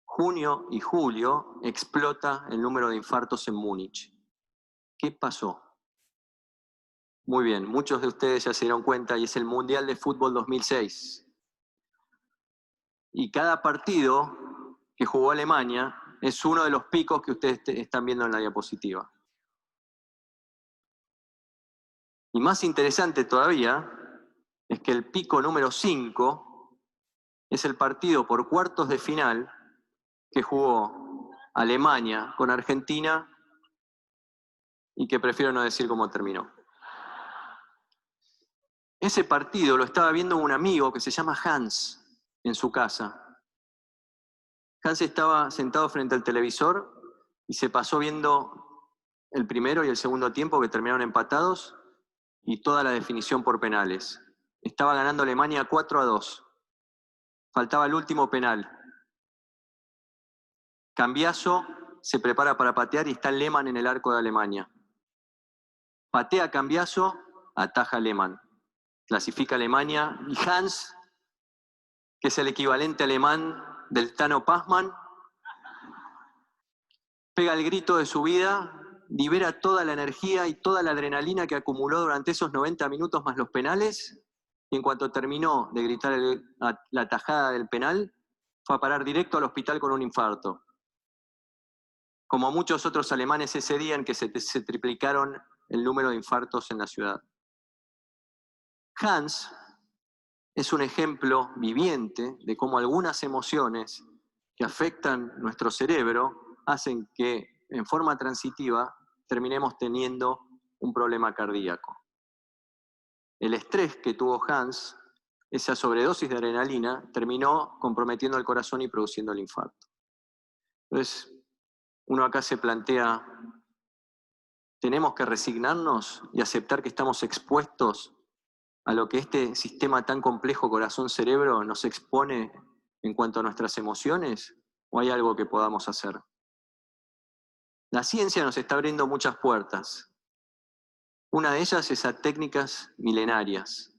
Junio y julio explota el número de infartos en Múnich. ¿Qué pasó? Muy bien, muchos de ustedes ya se dieron cuenta y es el Mundial de Fútbol 2006. Y cada partido que jugó Alemania es uno de los picos que ustedes están viendo en la diapositiva. Y más interesante todavía es que el pico número 5 es el partido por cuartos de final que jugó Alemania con Argentina y que prefiero no decir cómo terminó. Ese partido lo estaba viendo un amigo que se llama Hans en su casa. Hans estaba sentado frente al televisor y se pasó viendo el primero y el segundo tiempo que terminaron empatados y toda la definición por penales. Estaba ganando Alemania 4-2. Faltaba el último penal. Cambiaso se prepara para patear y está Lehmann en el arco de Alemania. Patea Cambiaso, ataja Lehmann. Clasifica Alemania y Hans, que es el equivalente alemán del Tano Pazman, pega el grito de su vida, libera toda la energía y toda la adrenalina que acumuló durante esos 90 minutos más los penales, y en cuanto terminó de gritar la tajada del penal, fue a parar directo al hospital con un infarto. Como muchos otros alemanes ese día en que se triplicaron el número de infartos en la ciudad. Hans es un ejemplo viviente de cómo algunas emociones que afectan nuestro cerebro hacen que en forma transitiva terminemos teniendo un problema cardíaco. El estrés que tuvo Hans, esa sobredosis de adrenalina, terminó comprometiendo el corazón y produciendo el infarto. Entonces, uno acá se plantea, ¿tenemos que resignarnos y aceptar que estamos expuestos a lo que este sistema tan complejo corazón-cerebro nos expone en cuanto a nuestras emociones? ¿O hay algo que podamos hacer? La ciencia nos está abriendo muchas puertas. Una de ellas es a técnicas milenarias.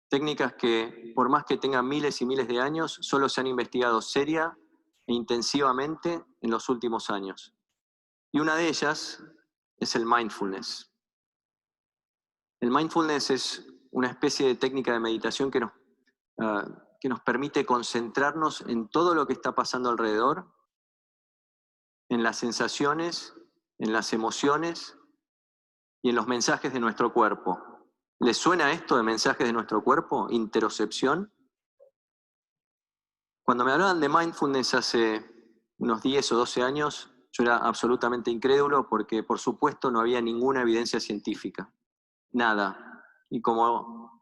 Técnicas que, por más que tengan miles y miles de años, solo se han investigado seria e intensivamente en los últimos años. Y una de ellas es el mindfulness. El mindfulness es una especie de técnica de meditación que nos permite concentrarnos en todo lo que está pasando alrededor, en las sensaciones, en las emociones y en los mensajes de nuestro cuerpo. ¿Les suena esto de mensajes de nuestro cuerpo? Interocepción. Cuando me hablaban de mindfulness hace unos 10 o 12 años, yo era absolutamente incrédulo porque, por supuesto, no había ninguna evidencia científica. Nada. Y como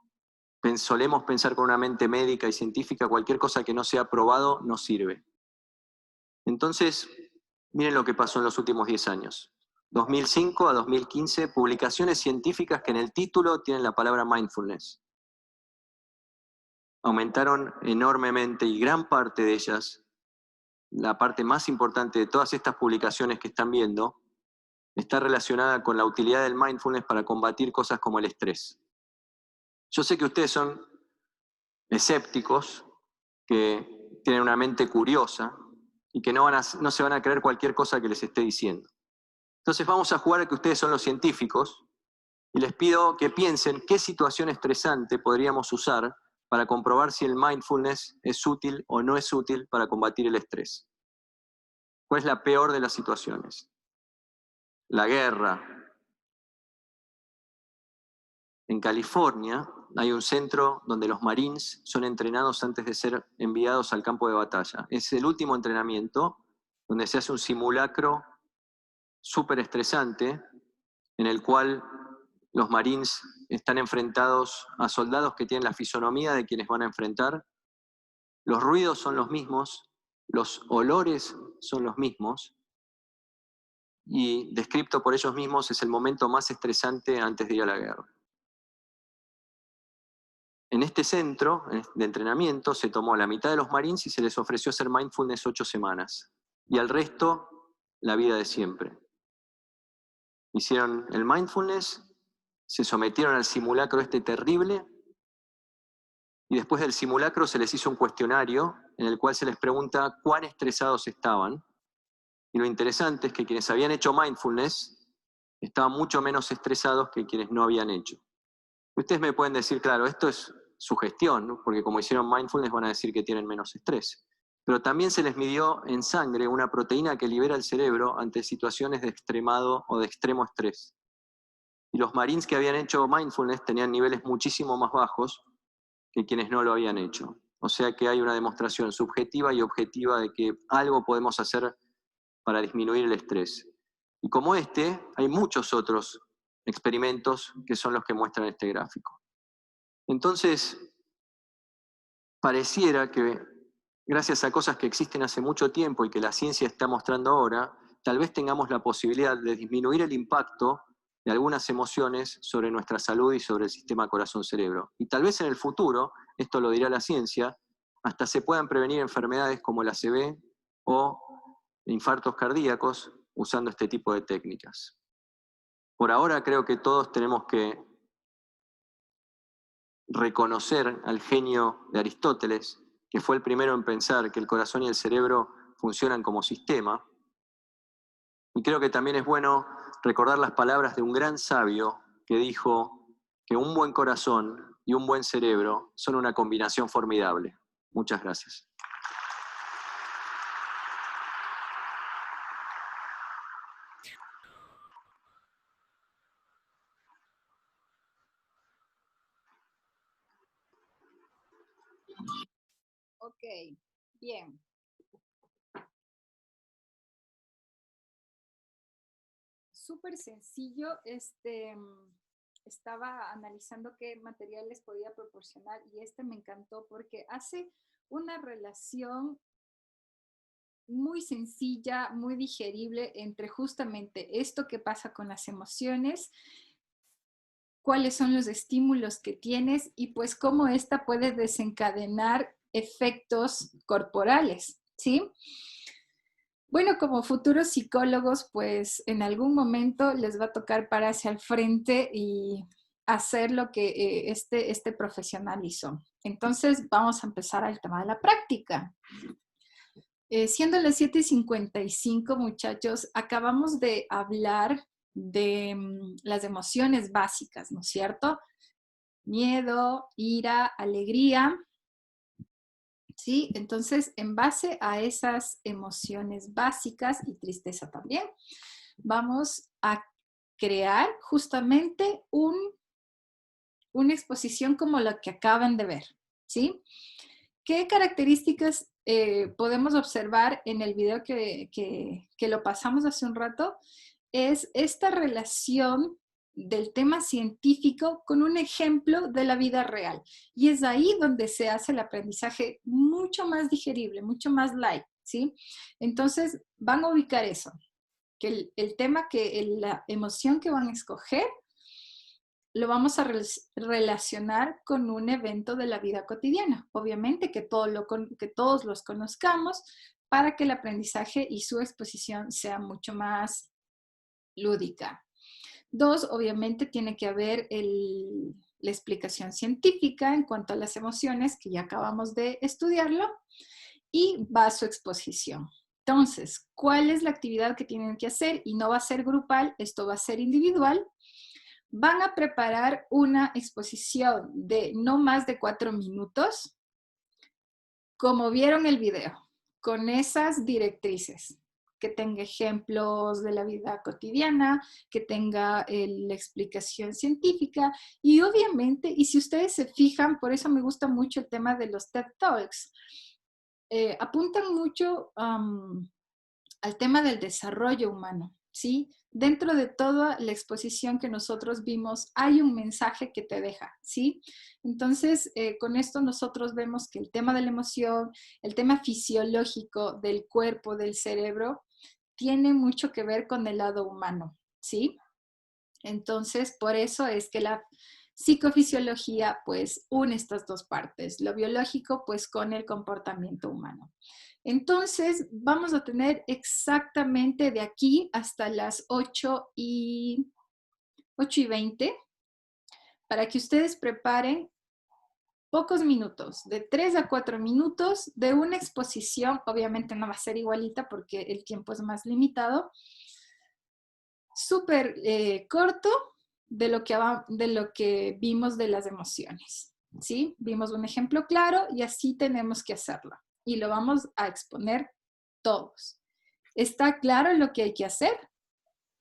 solemos pensar con una mente médica y científica, cualquier cosa que no sea probado no sirve. Entonces, miren lo que pasó en los últimos 10 años. 2005 a 2015, publicaciones científicas que en el título tienen la palabra mindfulness. Aumentaron enormemente y gran parte de ellas, la parte más importante de todas estas publicaciones que están viendo, está relacionada con la utilidad del mindfulness para combatir cosas como el estrés. Yo sé que ustedes son escépticos, que tienen una mente curiosa y que no se van a creer cualquier cosa que les esté diciendo. Entonces vamos a jugar a que ustedes son los científicos y les pido que piensen qué situación estresante podríamos usar para comprobar si el mindfulness es útil o no es útil para combatir el estrés. ¿Cuál es la peor de las situaciones? La guerra. En California hay un centro donde los Marines son entrenados antes de ser enviados al campo de batalla. Es el último entrenamiento donde se hace un simulacro súper estresante en el cual los Marines están enfrentados a soldados que tienen la fisonomía de quienes van a enfrentar. Los ruidos son los mismos, los olores son los mismos y, descrito por ellos mismos, es el momento más estresante antes de ir a la guerra. En este centro de entrenamiento se tomó a la mitad de los Marines y se les ofreció hacer mindfulness 8 semanas. Y al resto, la vida de siempre. Hicieron el mindfulness, se sometieron al simulacro este terrible, y después del simulacro se les hizo un cuestionario en el cual se les pregunta cuán estresados estaban. Y lo interesante es que quienes habían hecho mindfulness estaban mucho menos estresados que quienes no habían hecho. Ustedes me pueden decir, claro, esto es sugestión, ¿no? Porque como hicieron mindfulness van a decir que tienen menos estrés. Pero también se les midió en sangre una proteína que libera el cerebro ante situaciones de extremado o de extremo estrés. Y los Marines que habían hecho mindfulness tenían niveles muchísimo más bajos que quienes no lo habían hecho. O sea que hay una demostración subjetiva y objetiva de que algo podemos hacer para disminuir el estrés. Y como este, hay muchos otros experimentos que son los que muestran este gráfico. Entonces, pareciera que gracias a cosas que existen hace mucho tiempo y que la ciencia está mostrando ahora, tal vez tengamos la posibilidad de disminuir el impacto de algunas emociones sobre nuestra salud y sobre el sistema corazón-cerebro. Y tal vez en el futuro, esto lo dirá la ciencia, hasta se puedan prevenir enfermedades como el ACV o infartos cardíacos usando este tipo de técnicas. Por ahora creo que todos tenemos que reconocer al genio de Aristóteles, que fue el primero en pensar que el corazón y el cerebro funcionan como sistema. Y creo que también es bueno recordar las palabras de un gran sabio que dijo que un buen corazón y un buen cerebro son una combinación formidable. Muchas gracias. Ok, bien. Súper sencillo. Estaba analizando qué materiales podía proporcionar y me encantó porque hace una relación muy sencilla, muy digerible entre justamente esto que pasa con las emociones, cuáles son los estímulos que tienes y pues cómo esta puede desencadenar efectos corporales, ¿sí? Bueno, como futuros psicólogos, pues en algún momento les va a tocar pararse al frente y hacer lo que este profesional hizo. Entonces, vamos a empezar al tema de la práctica. Siendo las 7:55, muchachos, acabamos de hablar de las emociones básicas, ¿no es cierto? Miedo, ira, alegría. ¿Sí? Entonces, en base a esas emociones básicas y tristeza también, vamos a crear justamente una exposición como la que acaban de ver, ¿sí? ¿qué características podemos observar en el video que lo pasamos hace un rato? Es esta relación del tema científico con un ejemplo de la vida real. Y es ahí donde se hace el aprendizaje mucho más digerible, mucho más light, ¿sí? Entonces, van a ubicar eso, que el tema, la emoción que van a escoger, lo vamos a relacionar con un evento de la vida cotidiana. Obviamente que todos los conozcamos para que el aprendizaje y su exposición sea mucho más lúdica. 2, obviamente tiene que haber la explicación científica en cuanto a las emociones, que ya acabamos de estudiarlo, y va a su exposición. Entonces, ¿cuál es la actividad que tienen que hacer? Y no va a ser grupal, esto va a ser individual. Van a preparar una exposición de no más de 4 minutos, como vieron el video, con esas directrices, que tenga ejemplos de la vida cotidiana, que tenga la explicación científica y obviamente, y si ustedes se fijan, por eso me gusta mucho el tema de los TED Talks, apuntan mucho al tema del desarrollo humano, ¿sí? Dentro de toda la exposición que nosotros vimos, hay un mensaje que te deja, ¿sí? Entonces, con esto nosotros vemos que el tema de la emoción, el tema fisiológico del cuerpo, del cerebro, tiene mucho que ver con el lado humano, ¿sí? Entonces, por eso es que la psicofisiología, pues, une estas dos partes, lo biológico, pues, con el comportamiento humano. Entonces, vamos a tener exactamente de aquí hasta las 8:20 para que ustedes preparen pocos minutos, de 3 a 4 minutos de una exposición. Obviamente no va a ser igualita porque el tiempo es más limitado. Súper corto de lo que vimos de las emociones, ¿sí? Vimos un ejemplo claro y así tenemos que hacerlo. Y lo vamos a exponer todos. ¿Está claro lo que hay que hacer?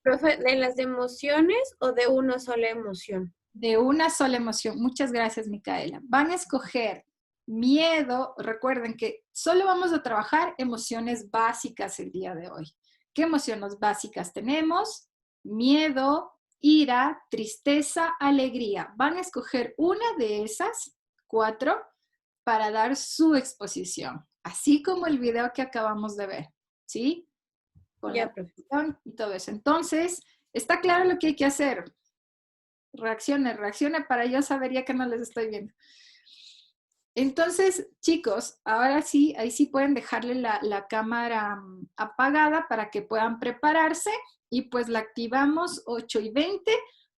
Profe, ¿de las emociones o de una sola emoción? De una sola emoción. Muchas gracias, Micaela. Van a escoger miedo. Recuerden que solo vamos a trabajar emociones básicas el día de hoy. ¿Qué emociones básicas tenemos? Miedo, ira, tristeza, alegría. Van a escoger una de esas 4 para dar su exposición, así como el video que acabamos de ver, ¿sí? Con Ya, la profe. exposición y todo eso. Entonces, ¿está claro lo que hay que hacer? Reaccione para yo saber ya que no les estoy viendo. Entonces, chicos, ahora sí, ahí sí pueden dejarle la cámara apagada para que puedan prepararse y pues la activamos 8:20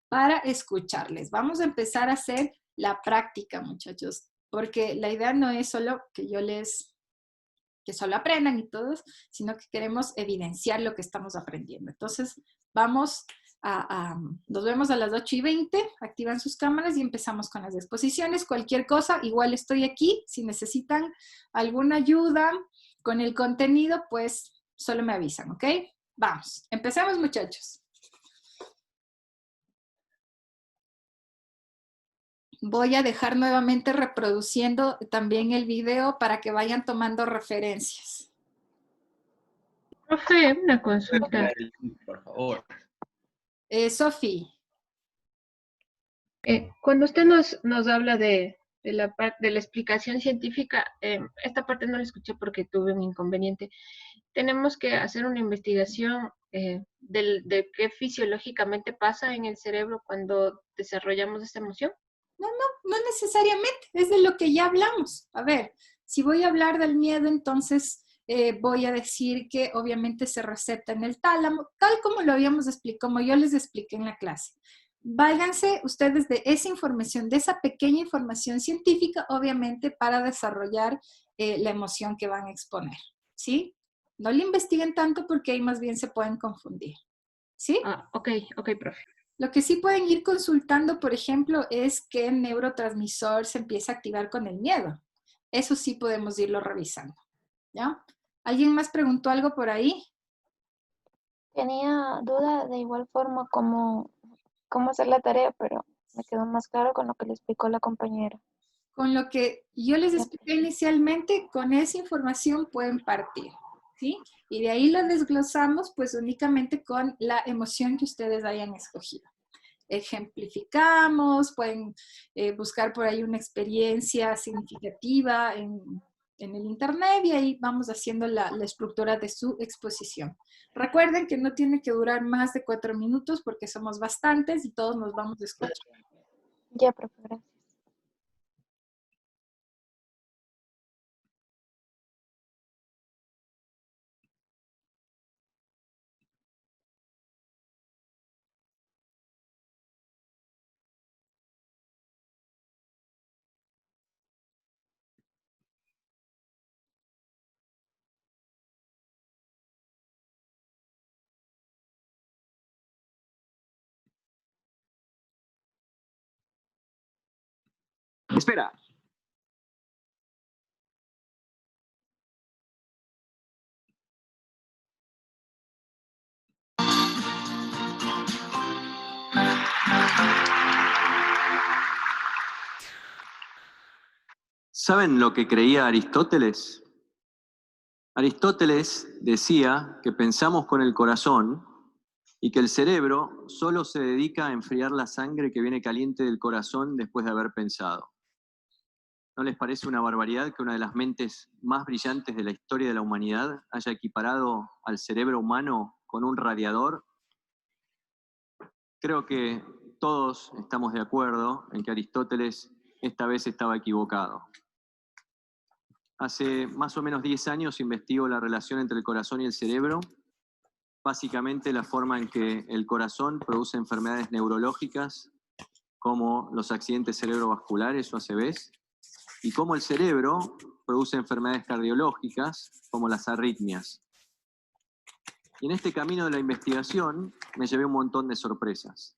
para escucharles. Vamos a empezar a hacer la práctica, muchachos, porque la idea no es solo que solo aprendan y todos, sino que queremos evidenciar lo que estamos aprendiendo. Entonces, nos vemos a las 8:20, activan sus cámaras y empezamos con las exposiciones. Cualquier cosa, igual estoy aquí. Si necesitan alguna ayuda con el contenido, pues solo me avisan, ¿ok? Vamos, empecemos, muchachos. Voy a dejar nuevamente reproduciendo también el video para que vayan tomando referencias. Profe, una consulta. Por favor. Sofi. Cuando usted nos habla de la explicación científica, esta parte no la escuché porque tuve un inconveniente. Tenemos que hacer una investigación de qué fisiológicamente pasa en el cerebro cuando desarrollamos esta emoción. No necesariamente, es de lo que ya hablamos. A ver, si voy a hablar del miedo, entonces voy a decir que obviamente se recepta en el tálamo, tal como lo habíamos explicado, como yo les expliqué en la clase. Váyanse ustedes de esa información, de esa pequeña información científica, obviamente, para desarrollar la emoción que van a exponer, ¿sí? No le investiguen tanto porque ahí más bien se pueden confundir, ¿sí? Ah, ok, profe. Lo que sí pueden ir consultando, por ejemplo, es qué neurotransmisor se empieza a activar con el miedo. Eso sí podemos irlo revisando, ¿ya? ¿Alguien más preguntó algo por ahí? Tenía duda de igual forma cómo hacer la tarea, pero me quedó más claro con lo que le explicó la compañera. con lo que yo les expliqué inicialmente, con esa información pueden partir, ¿sí? Y de ahí lo desglosamos pues únicamente con la emoción que ustedes hayan escogido. Ejemplificamos, pueden buscar por ahí una experiencia significativa en el internet y ahí vamos haciendo la estructura de su exposición. Recuerden que no tiene que durar más de 4 minutos porque somos bastantes y todos nos vamos a escuchar. Ya, profe, gracias. Espera. ¿Saben lo que creía Aristóteles? Aristóteles decía que pensamos con el corazón y que el cerebro solo se dedica a enfriar la sangre que viene caliente del corazón después de haber pensado. ¿No les parece una barbaridad que una de las mentes más brillantes de la historia de la humanidad haya equiparado al cerebro humano con un radiador? Creo que todos estamos de acuerdo en que Aristóteles esta vez estaba equivocado. Hace más o menos 10 años investigo la relación entre el corazón y el cerebro, básicamente la forma en que el corazón produce enfermedades neurológicas como los accidentes cerebrovasculares o ACVs, y cómo el cerebro produce enfermedades cardiológicas como las arritmias. Y en este camino de la investigación me llevé un montón de sorpresas.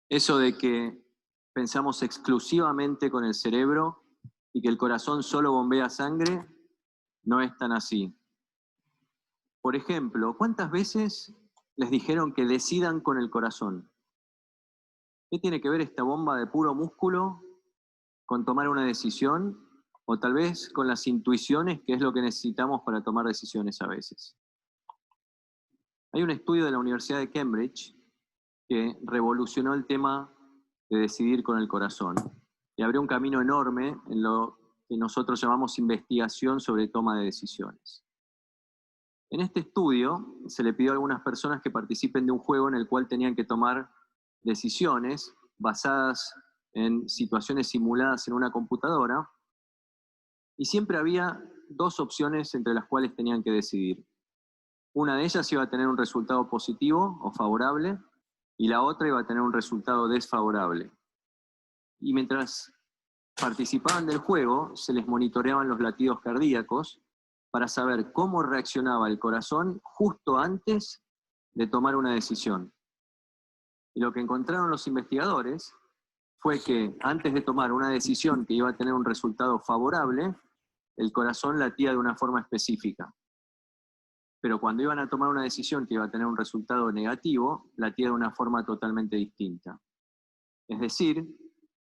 Eso de que pensamos exclusivamente con el cerebro y que el corazón solo bombea sangre, no es tan así. Por ejemplo, ¿cuántas veces les dijeron que decidan con el corazón? ¿Qué tiene que ver esta bomba de puro músculo con tomar una decisión? O tal vez con las intuiciones, que es lo que necesitamos para tomar decisiones a veces. Hay un estudio de la Universidad de Cambridge que revolucionó el tema de decidir con el corazón y abrió un camino enorme en lo que nosotros llamamos investigación sobre toma de decisiones. En este estudio se le pidió a algunas personas que participen de un juego en el cual tenían que tomar decisiones basadas en situaciones simuladas en una computadora, y siempre había dos opciones entre las cuales tenían que decidir. Una de ellas iba a tener un resultado positivo o favorable, y la otra iba a tener un resultado desfavorable. Y mientras participaban del juego, se les monitoreaban los latidos cardíacos para saber cómo reaccionaba el corazón justo antes de tomar una decisión. Y lo que encontraron los investigadores fue que antes de tomar una decisión que iba a tener un resultado favorable, el corazón latía de una forma específica. Pero cuando iban a tomar una decisión que iba a tener un resultado negativo, latía de una forma totalmente distinta. Es decir,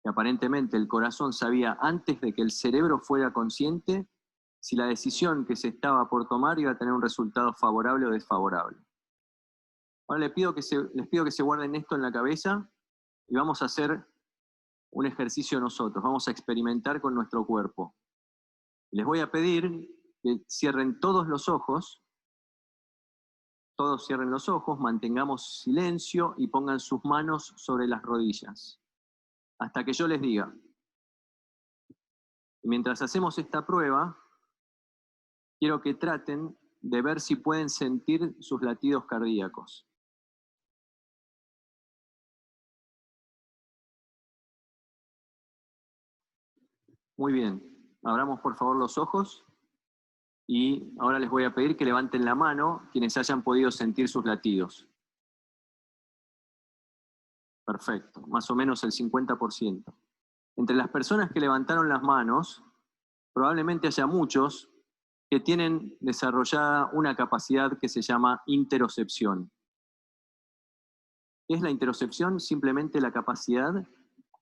que aparentemente el corazón sabía antes de que el cerebro fuera consciente si la decisión que se estaba por tomar iba a tener un resultado favorable o desfavorable. Ahora les pido que se guarden esto en la cabeza y vamos a hacer un ejercicio nosotros, vamos a experimentar con nuestro cuerpo. Les voy a pedir que cierren todos los ojos, mantengamos silencio y pongan sus manos sobre las rodillas, hasta que yo les diga. Y mientras hacemos esta prueba, quiero que traten de ver si pueden sentir sus latidos cardíacos. Muy bien, abramos por favor los ojos y ahora les voy a pedir que levanten la mano quienes hayan podido sentir sus latidos. Perfecto, más o menos el 50%. Entre las personas que levantaron las manos, probablemente haya muchos que tienen desarrollada una capacidad que se llama interocepción. ¿Qué es la interocepción? Simplemente la capacidad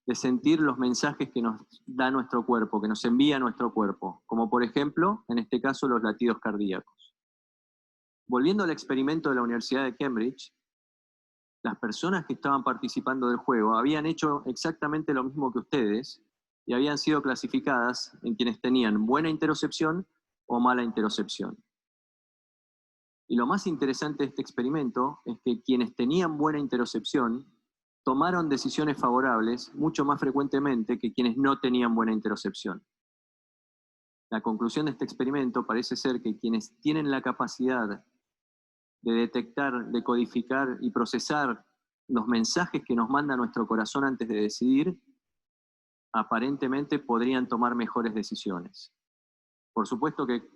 de sentir los mensajes que nos da nuestro cuerpo, que nos envía nuestro cuerpo, como por ejemplo, en este caso, los latidos cardíacos. Volviendo al experimento de la Universidad de Cambridge, las personas que estaban participando del juego habían hecho exactamente lo mismo que ustedes y habían sido clasificadas en quienes tenían buena interocepción o mala interocepción. Y lo más interesante de este experimento es que quienes tenían buena interocepción tomaron decisiones favorables mucho más frecuentemente que quienes no tenían buena interocepción. La conclusión de este experimento parece ser que quienes tienen la capacidad de detectar, de codificar y procesar los mensajes que nos manda nuestro corazón antes de decidir, aparentemente podrían tomar mejores decisiones. Por supuesto que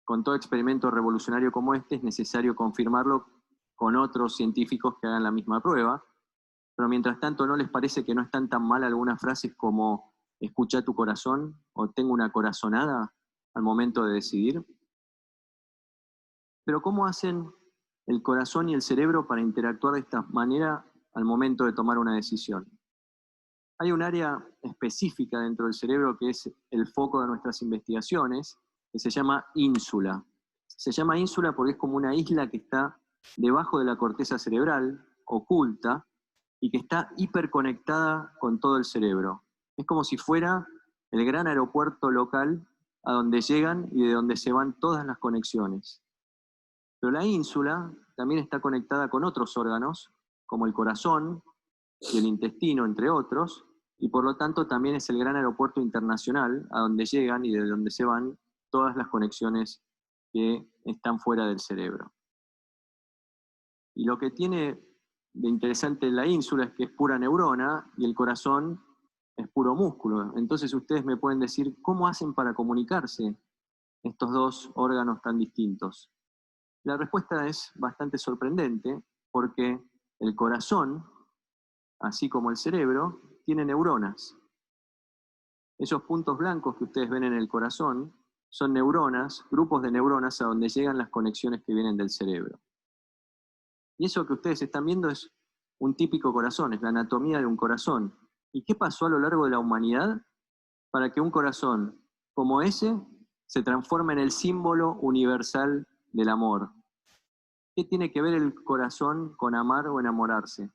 con todo experimento revolucionario como este es necesario confirmarlo con otros científicos que hagan la misma prueba, pero mientras tanto, ¿no les parece que no están tan mal algunas frases como escucha tu corazón o tengo una corazonada al momento de decidir? Pero ¿cómo hacen el corazón y el cerebro para interactuar de esta manera al momento de tomar una decisión? Hay un área específica dentro del cerebro que es el foco de nuestras investigaciones, que se llama ínsula. Se llama ínsula porque es como una isla que está debajo de la corteza cerebral, oculta, y que está hiperconectada con todo el cerebro. Es como si fuera el gran aeropuerto local a donde llegan y de donde se van todas las conexiones. Pero la ínsula también está conectada con otros órganos, como el corazón y el intestino, entre otros, y por lo tanto también es el gran aeropuerto internacional a donde llegan y de donde se van todas las conexiones que están fuera del cerebro. Y lo que tiene de interesante la ínsula es que es pura neurona y el corazón es puro músculo. Entonces ustedes me pueden decir, ¿cómo hacen para comunicarse estos dos órganos tan distintos? La respuesta es bastante sorprendente porque el corazón, así como el cerebro, tiene neuronas. Esos puntos blancos que ustedes ven en el corazón son neuronas, grupos de neuronas a donde llegan las conexiones que vienen del cerebro. Y eso que ustedes están viendo es un típico corazón, es la anatomía de un corazón. ¿Y qué pasó a lo largo de la humanidad para que un corazón como ese se transforme en el símbolo universal del amor? ¿Qué tiene que ver el corazón con amar o enamorarse?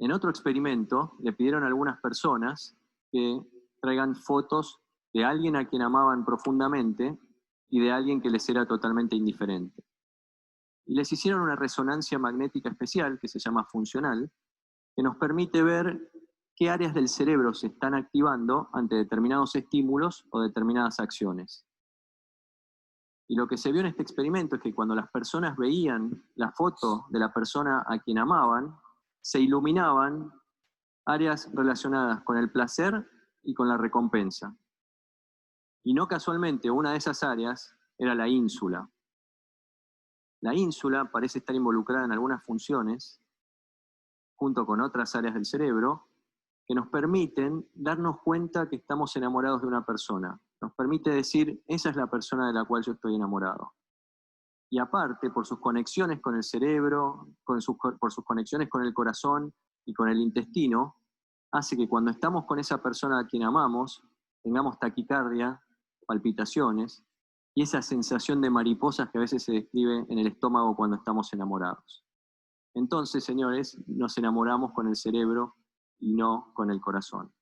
En otro experimento le pidieron a algunas personas que traigan fotos de alguien a quien amaban profundamente y de alguien que les era totalmente indiferente. Y les hicieron una resonancia magnética especial, que se llama funcional, que nos permite ver qué áreas del cerebro se están activando ante determinados estímulos o determinadas acciones. Y lo que se vio en este experimento es que cuando las personas veían la foto de la persona a quien amaban, se iluminaban áreas relacionadas con el placer y con la recompensa. Y no casualmente, una de esas áreas era la ínsula. La ínsula parece estar involucrada en algunas funciones, junto con otras áreas del cerebro, que nos permiten darnos cuenta que estamos enamorados de una persona. Nos permite decir, esa es la persona de la cual yo estoy enamorado. Y aparte, por sus conexiones con el cerebro, por sus conexiones con el corazón y con el intestino, hace que cuando estamos con esa persona a quien amamos, tengamos taquicardia, palpitaciones, y esa sensación de mariposas que a veces se describe en el estómago cuando estamos enamorados. Entonces, señores, nos enamoramos con el cerebro y no con el corazón.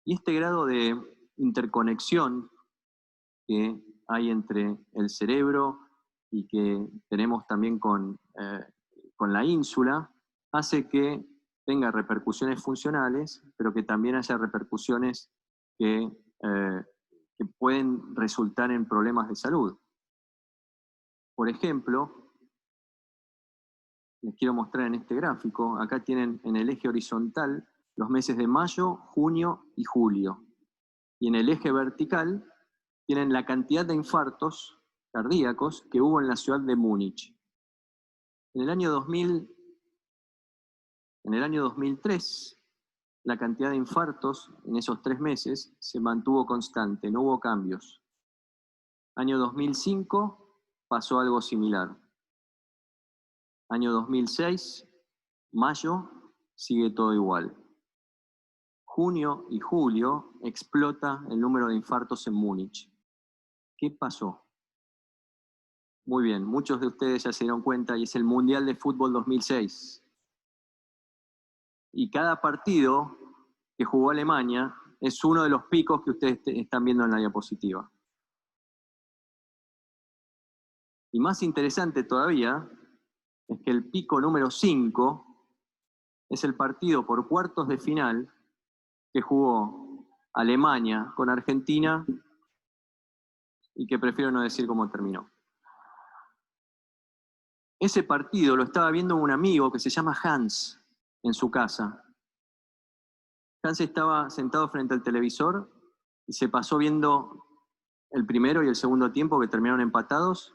Y este grado de interconexión que hay entre el cerebro y que tenemos también con la ínsula, hace que tenga repercusiones funcionales, pero que también haya repercusiones que pueden resultar en problemas de salud. Por ejemplo, les quiero mostrar en este gráfico, acá tienen en el eje horizontal los meses de mayo, junio y julio. Y en el eje vertical tienen la cantidad de infartos cardíacos que hubo en la ciudad de Múnich. En el año 2003, la cantidad de infartos en esos 3 meses se mantuvo constante, no hubo cambios. Año 2005 pasó algo similar. Año 2006, mayo, sigue todo igual. Junio y julio explota el número de infartos en Múnich. ¿Qué pasó? Muy bien, muchos de ustedes ya se dieron cuenta y es el Mundial de Fútbol 2006. Y cada partido que jugó Alemania es uno de los picos que ustedes están viendo en la diapositiva. Y más interesante todavía es que el pico número 5 es el partido por cuartos de final que jugó Alemania con Argentina y que prefiero no decir cómo terminó. Ese partido lo estaba viendo un amigo que se llama Hans en su casa. Hans estaba sentado frente al televisor y se pasó viendo el primero y el segundo tiempo que terminaron empatados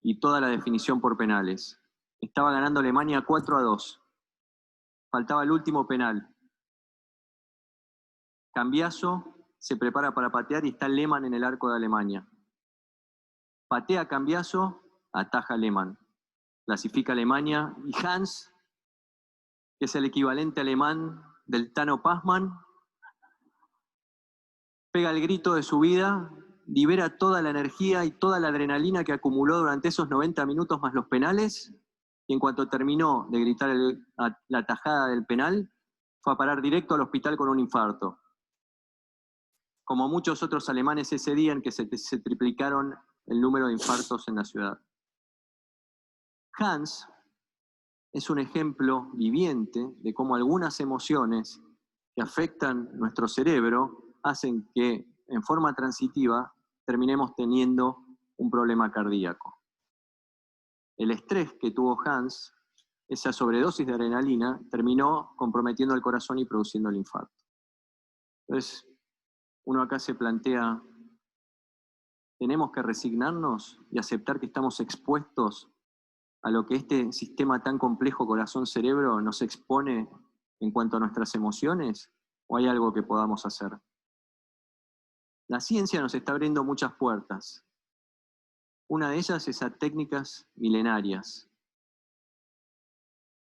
y toda la definición por penales. Estaba ganando Alemania 4-2. Faltaba el último penal. Cambiaso se prepara para patear y está Lehmann en el arco de Alemania. Patea Cambiaso, ataja Lehmann. Clasifica Alemania y Hans, que es el equivalente alemán del Tano Pazman, pega el grito de su vida, libera toda la energía y toda la adrenalina que acumuló durante esos 90 minutos más los penales, y en cuanto terminó de gritar la tajada del penal, fue a parar directo al hospital con un infarto. Como muchos otros alemanes ese día en que se triplicaron el número de infartos en la ciudad. Hans es un ejemplo viviente de cómo algunas emociones que afectan nuestro cerebro hacen que en forma transitiva terminemos teniendo un problema cardíaco. El estrés que tuvo Hans, esa sobredosis de adrenalina, terminó comprometiendo el corazón y produciendo el infarto. Entonces, uno acá se plantea, ¿tenemos que resignarnos y aceptar que estamos expuestos a lo que este sistema tan complejo corazón-cerebro nos expone en cuanto a nuestras emociones? ¿O hay algo que podamos hacer? La ciencia nos está abriendo muchas puertas. Una de ellas es a técnicas milenarias.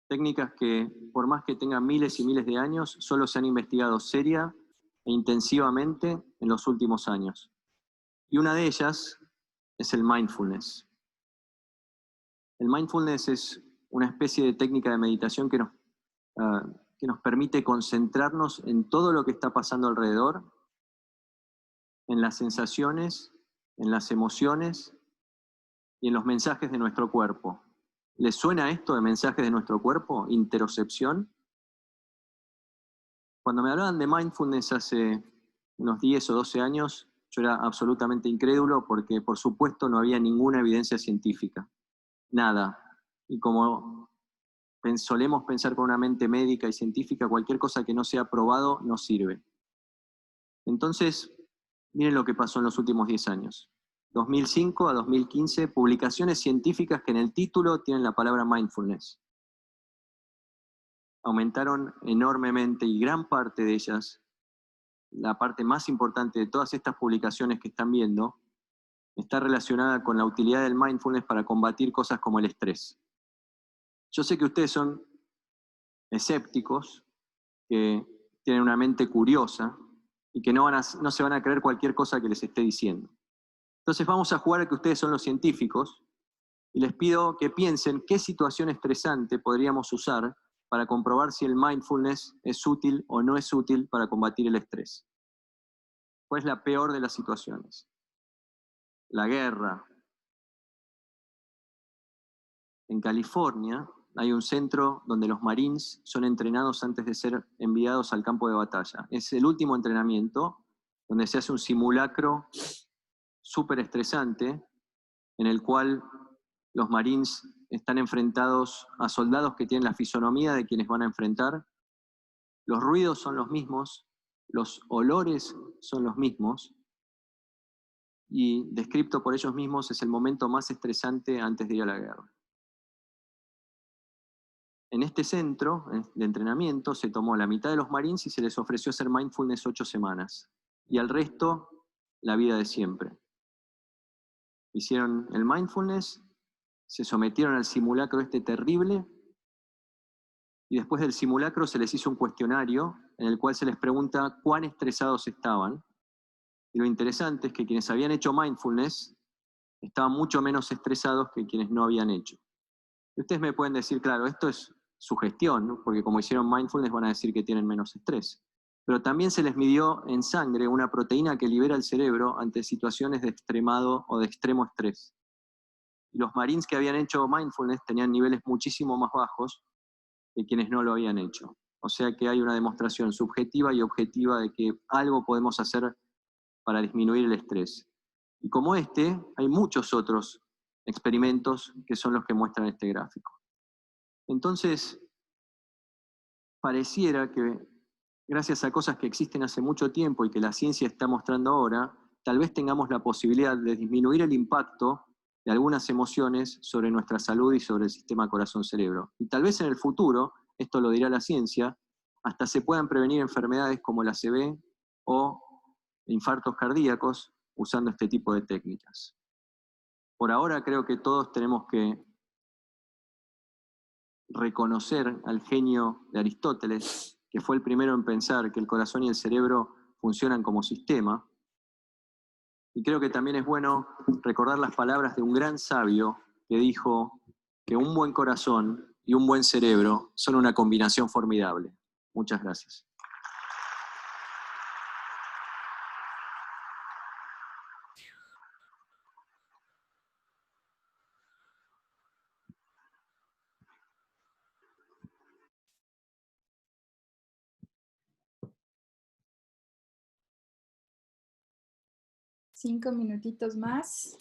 Técnicas que, por más que tengan miles y miles de años, solo se han investigado seria e intensivamente en los últimos años. Y una de ellas es el mindfulness. El mindfulness es una especie de técnica de meditación que nos permite concentrarnos en todo lo que está pasando alrededor, en las sensaciones, en las emociones y en los mensajes de nuestro cuerpo. ¿Les suena esto de mensajes de nuestro cuerpo? Interocepción. Cuando me hablaban de mindfulness hace unos 10 o 12 años, yo era absolutamente incrédulo porque, por supuesto, no había ninguna evidencia científica. Nada. Y como solemos pensar con una mente médica y científica, cualquier cosa que no sea probado no sirve. Entonces, miren lo que pasó en los últimos 10 años. 2005 a 2015, publicaciones científicas que en el título tienen la palabra mindfulness. Aumentaron enormemente y gran parte de ellas, la parte más importante de todas estas publicaciones que están viendo, está relacionada con la utilidad del mindfulness para combatir cosas como el estrés. Yo sé que ustedes son escépticos, que tienen una mente curiosa y que no se van a creer cualquier cosa que les esté diciendo. Entonces vamos a jugar a que ustedes son los científicos y les pido que piensen qué situación estresante podríamos usar para comprobar si el mindfulness es útil o no es útil para combatir el estrés. ¿Cuál es la peor de las situaciones? La guerra. En California hay un centro donde los Marines son entrenados antes de ser enviados al campo de batalla. Es el último entrenamiento donde se hace un simulacro súper estresante en el cual los Marines están enfrentados a soldados que tienen la fisonomía de quienes van a enfrentar. Los ruidos son los mismos, los olores son los mismos, y descrito por ellos mismos es el momento más estresante antes de ir a la guerra. En este centro de entrenamiento se tomó la mitad de los Marines y se les ofreció hacer mindfulness 8 semanas, y al resto la vida de siempre. Hicieron el mindfulness, se sometieron al simulacro este terrible, y después del simulacro se les hizo un cuestionario en el cual se les pregunta cuán estresados estaban. Y lo interesante es que quienes habían hecho mindfulness estaban mucho menos estresados que quienes no habían hecho. Y ustedes me pueden decir, claro, esto es sugestión, ¿no? Porque como hicieron mindfulness van a decir que tienen menos estrés. Pero también se les midió en sangre una proteína que libera el cerebro ante situaciones de extremado o de extremo estrés. Y los marines que habían hecho mindfulness tenían niveles muchísimo más bajos que quienes no lo habían hecho. O sea que hay una demostración subjetiva y objetiva de que algo podemos hacer para disminuir el estrés. Y como este, hay muchos otros experimentos que son los que muestran este gráfico. Entonces, pareciera que gracias a cosas que existen hace mucho tiempo y que la ciencia está mostrando ahora, tal vez tengamos la posibilidad de disminuir el impacto de algunas emociones sobre nuestra salud y sobre el sistema corazón-cerebro. Y tal vez en el futuro, esto lo dirá la ciencia, hasta se puedan prevenir enfermedades como la ACV o infartos cardíacos usando este tipo de técnicas. Por ahora creo que todos tenemos que reconocer al genio de Aristóteles, que fue el primero en pensar que el corazón y el cerebro funcionan como sistema. Y creo que también es bueno recordar las palabras de un gran sabio que dijo que un buen corazón y un buen cerebro son una combinación formidable. Muchas gracias. Cinco minutitos más.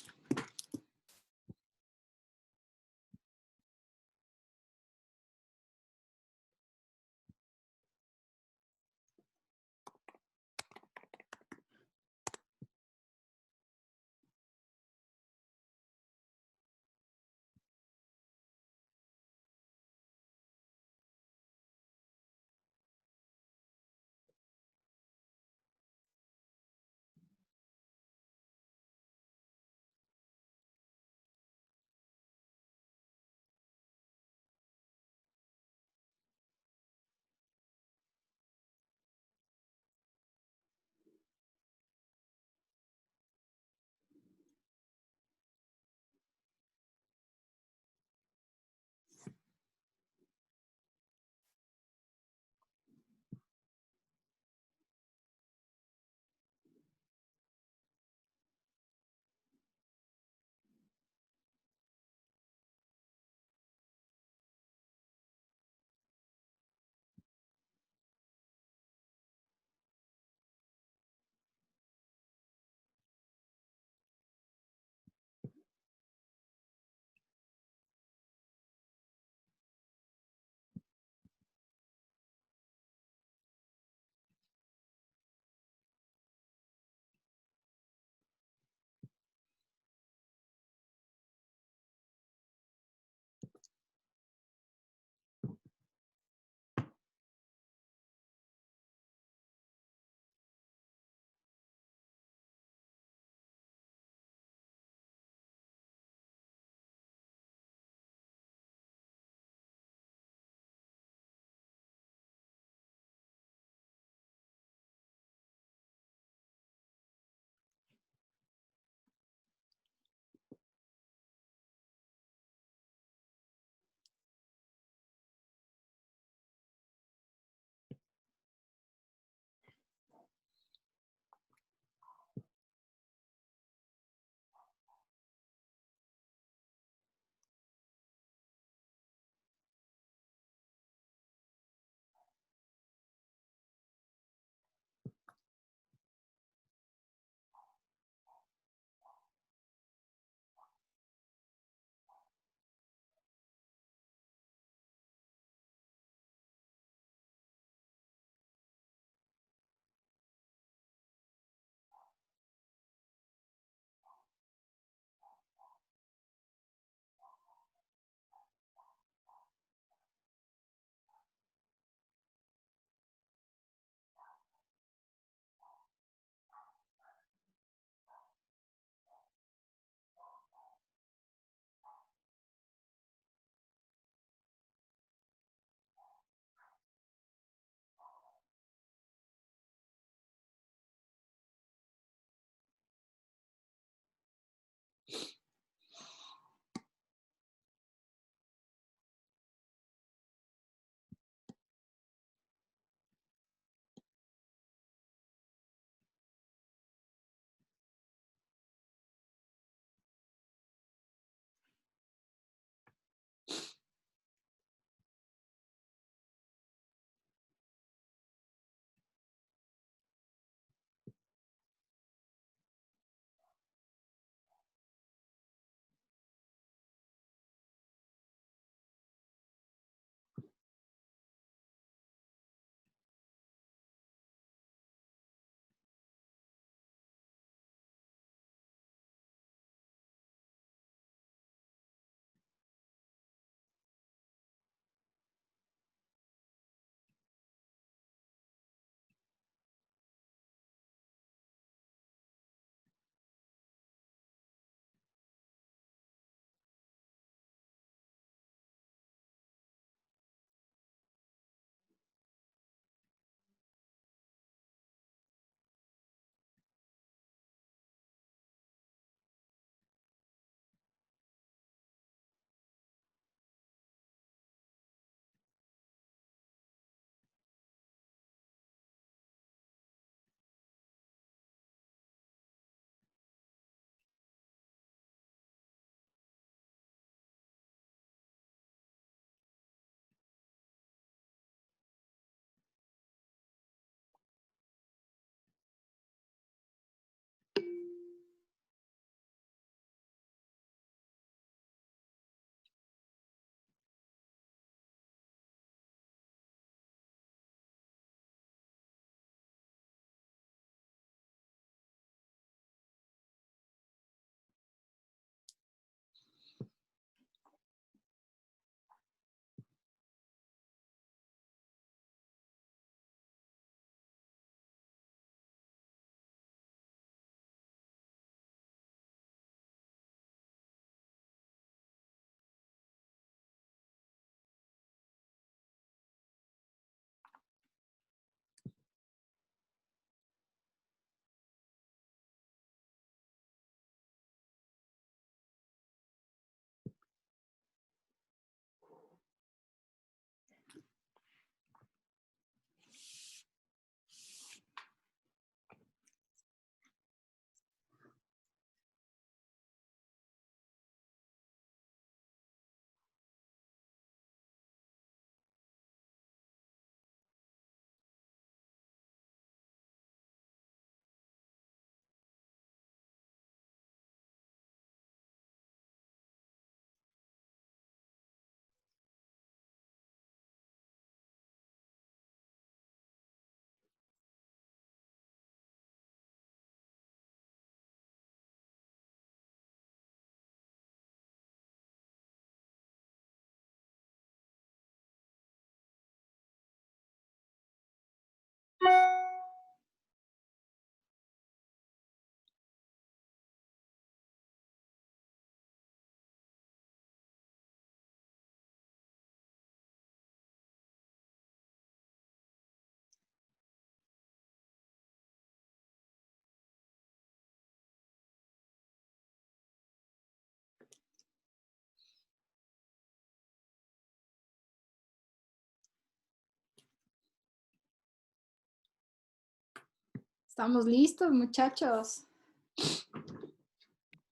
¿Estamos listos, muchachos?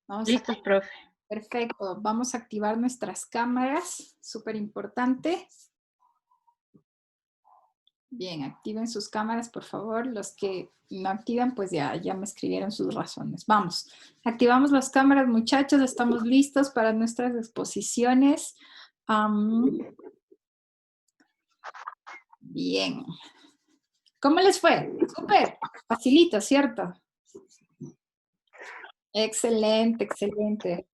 Vamos a- Listos, profe. Perfecto. Vamos a activar nuestras cámaras. Súper importante. Bien, activen sus cámaras, por favor. Los que no activan, pues ya me escribieron sus razones. Vamos. Activamos las cámaras, muchachos. Estamos listos para nuestras exposiciones. Bien. ¿Cómo les fue? Súper. Facilito, ¿cierto? Excelente, excelente.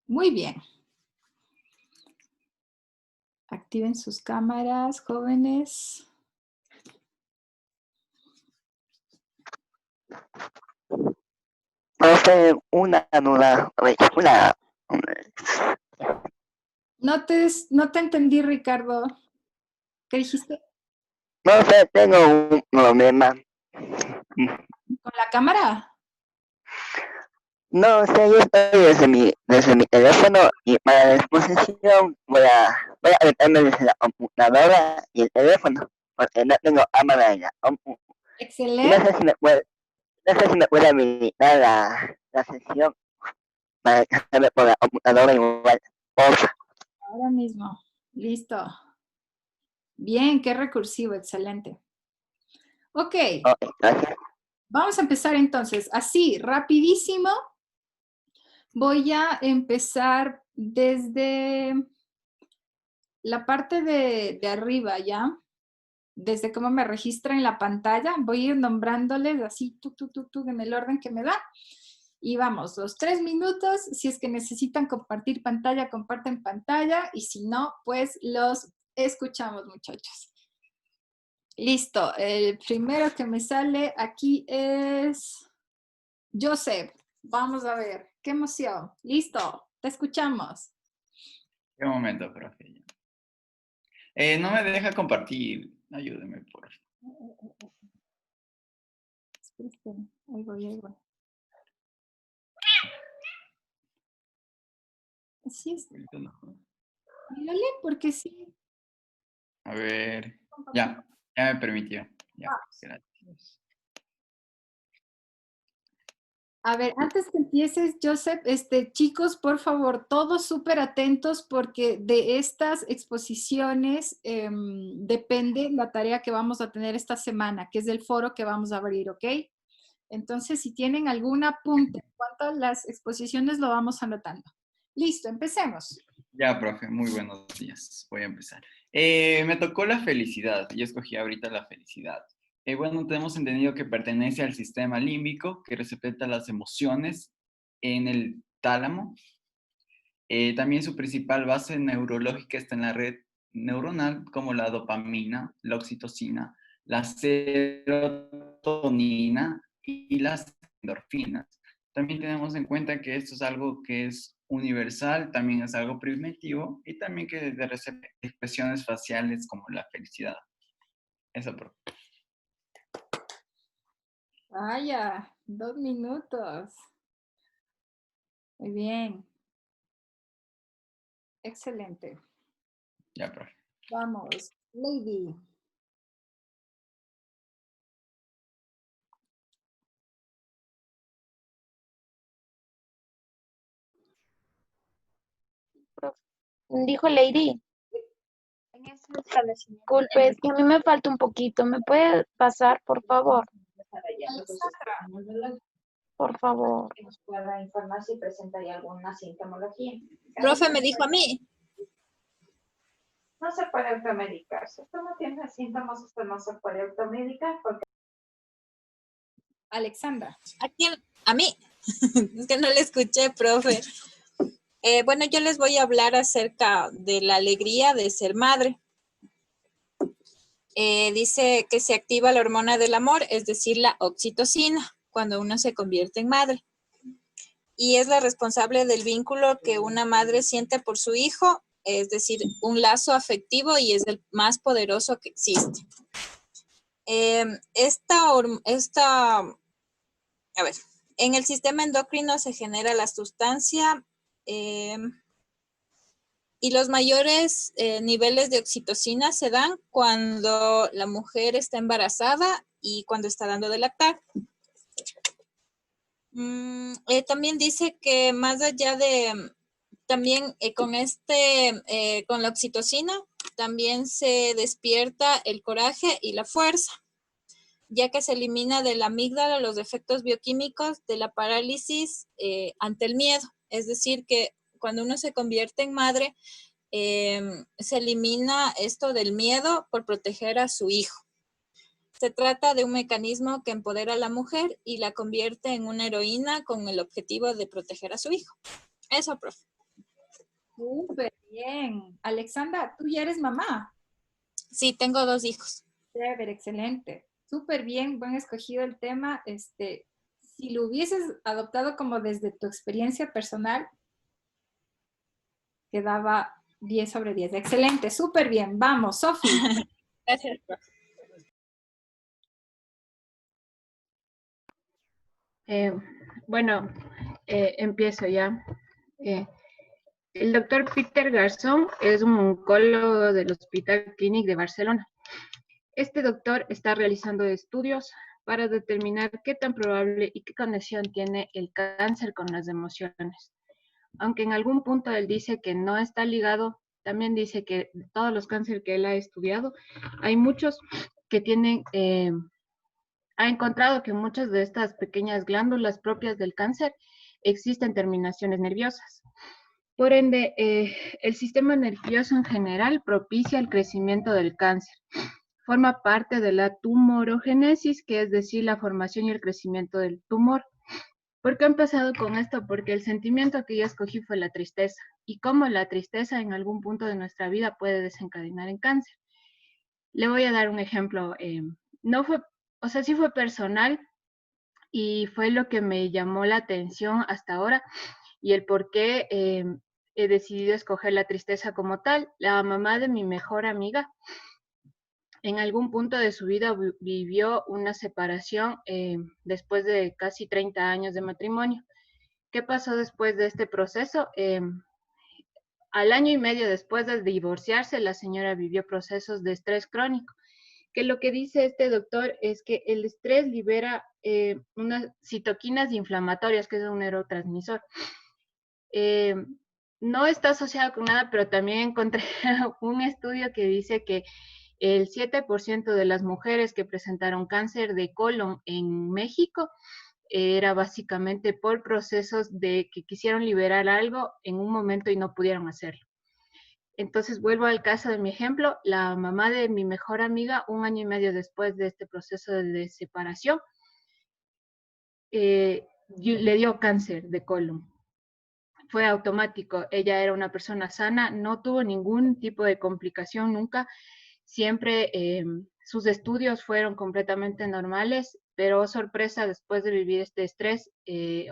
Muy bien. Activen sus cámaras, jóvenes. Profe, una duda, No te entendí, Ricardo. ¿Qué dijiste? no sé, tengo un problema. ¿Con la cámara? No sé, yo estoy desde mi teléfono y para la exposición voy a meterme desde la computadora y el teléfono, porque no tengo cámara en la compu. Y Excelente. no sé si me puede habilitar la sesión para hacerme por la computadora igual. Porfa. Ahora mismo. Listo. Bien, qué recursivo, excelente. Ok, Ok, gracias. vamos a empezar entonces. Así, rapidísimo. Voy a empezar desde la parte de arriba, ¿ya? Desde cómo me registra en la pantalla. Voy a ir nombrándoles así, en el orden que me da. Y vamos, los 3 minutos. Si es que necesitan compartir pantalla, comparten pantalla. Y si no, pues los escuchamos, muchachos. Listo. El primero que me sale aquí es Joseph. Vamos a ver. Qué emoción. Listo. Te escuchamos. ¿Qué momento, profe? No me deja compartir. Ayúdeme, por favor. Espera. Ahí voy. Así es. Mírale, porque sí. A ver. Ya me permitió. Ya, gracias. A ver, antes que empieces, Joseph, chicos, por favor, todos súper atentos porque de estas exposiciones depende la tarea que vamos a tener esta semana, que es el foro que vamos a abrir, ¿ok? Entonces, si tienen algún apunte en cuanto a las exposiciones, lo vamos anotando. Listo, empecemos. Ya, profe, muy buenos días. Voy a empezar. Me tocó la felicidad. Yo escogí ahorita la felicidad. Bueno, tenemos entendido que pertenece al sistema límbico, que representa las emociones en el tálamo. También su principal base neurológica está en la red neuronal, como la dopamina, la oxitocina, la serotonina y las endorfinas. También tenemos en cuenta que esto es algo que es universal, también es algo primitivo y también que recibe expresiones faciales como la felicidad. Eso, profe. Vaya, 2 minutos. Muy bien. Excelente. Ya, profe. Vamos, Lady. Dijo Lady. Disculpe, es que a mí me falta un poquito. ¿Me puede pasar, por favor? Por favor. Que nos pueda informar si presentaría alguna sintomología. Profe, me dijo a mí. No se puede automedicar. Si usted no tiene síntomas, usted no se puede automedicar porque... Alexandra. ¿A quién? A mí. Es que no le escuché, profe. Bueno, yo les voy a hablar acerca de la alegría de ser madre. Dice que se activa la hormona del amor, es decir, la oxitocina, cuando uno se convierte en madre. Y es la responsable del vínculo que una madre siente por su hijo, es decir, un lazo afectivo y es el más poderoso que existe. A ver, en el sistema endocrino se genera la sustancia y Y los mayores niveles de oxitocina se dan cuando la mujer está embarazada y cuando está dando de lactar. También dice que más allá de, también con la oxitocina, también se despierta el coraje y la fuerza, ya que se elimina de la amígdala los efectos bioquímicos de la parálisis ante el miedo. Es decir, que cuando uno se convierte en madre, se elimina esto del miedo por proteger a su hijo. Se trata de un mecanismo que empodera a la mujer y la convierte en una heroína con el objetivo de proteger a su hijo. Eso, profe. Súper bien. Alexandra, ¿tú ya eres mamá? Sí, tengo 2 hijos. Chévere, excelente. Súper bien, buen escogido el tema. Si lo hubieses adoptado como desde tu experiencia personal, quedaba 10 sobre 10. Excelente, súper bien. Vamos, Sofi. Gracias, profe. Bueno, empiezo ya. El doctor Peter Garzón es un oncólogo del Hospital Clínic de Barcelona. Este doctor está realizando estudios para determinar qué tan probable y qué conexión tiene el cáncer con las emociones. Aunque en algún punto él dice que no está ligado, también dice que de todos los cánceres que él ha estudiado, hay muchos que tienen, ha encontrado que muchas de estas pequeñas glándulas propias del cáncer existen terminaciones nerviosas. Por ende, el sistema nervioso en general propicia el crecimiento del cáncer. Forma parte de la tumorogénesis, que es decir, la formación y el crecimiento del tumor. ¿Por qué he empezado con esto? Porque el sentimiento que yo escogí fue la tristeza, y cómo la tristeza en algún punto de nuestra vida puede desencadenar en cáncer. Le voy a dar un ejemplo. Sí fue personal, y fue lo que me llamó la atención hasta ahora, y el por qué he decidido escoger la tristeza como tal. La mamá de mi mejor amiga, en algún punto de su vida vivió una separación después de casi 30 años de matrimonio. ¿Qué pasó después de este proceso? Al año y medio después de divorciarse, la señora vivió procesos de estrés crónico, que lo que dice este doctor es que el estrés libera unas citoquinas inflamatorias, que es un neurotransmisor. No está asociado con nada, pero también encontré un estudio que dice que el 7% de las mujeres que presentaron cáncer de colon en México era básicamente por procesos de que quisieron liberar algo en un momento y no pudieron hacerlo. Entonces vuelvo al caso de mi ejemplo, la mamá de mi mejor amiga, un año y medio después de este proceso de separación, le dio cáncer de colon. Fue automático, ella era una persona sana, no tuvo ningún tipo de complicación nunca, siempre sus estudios fueron completamente normales, pero sorpresa, después de vivir este estrés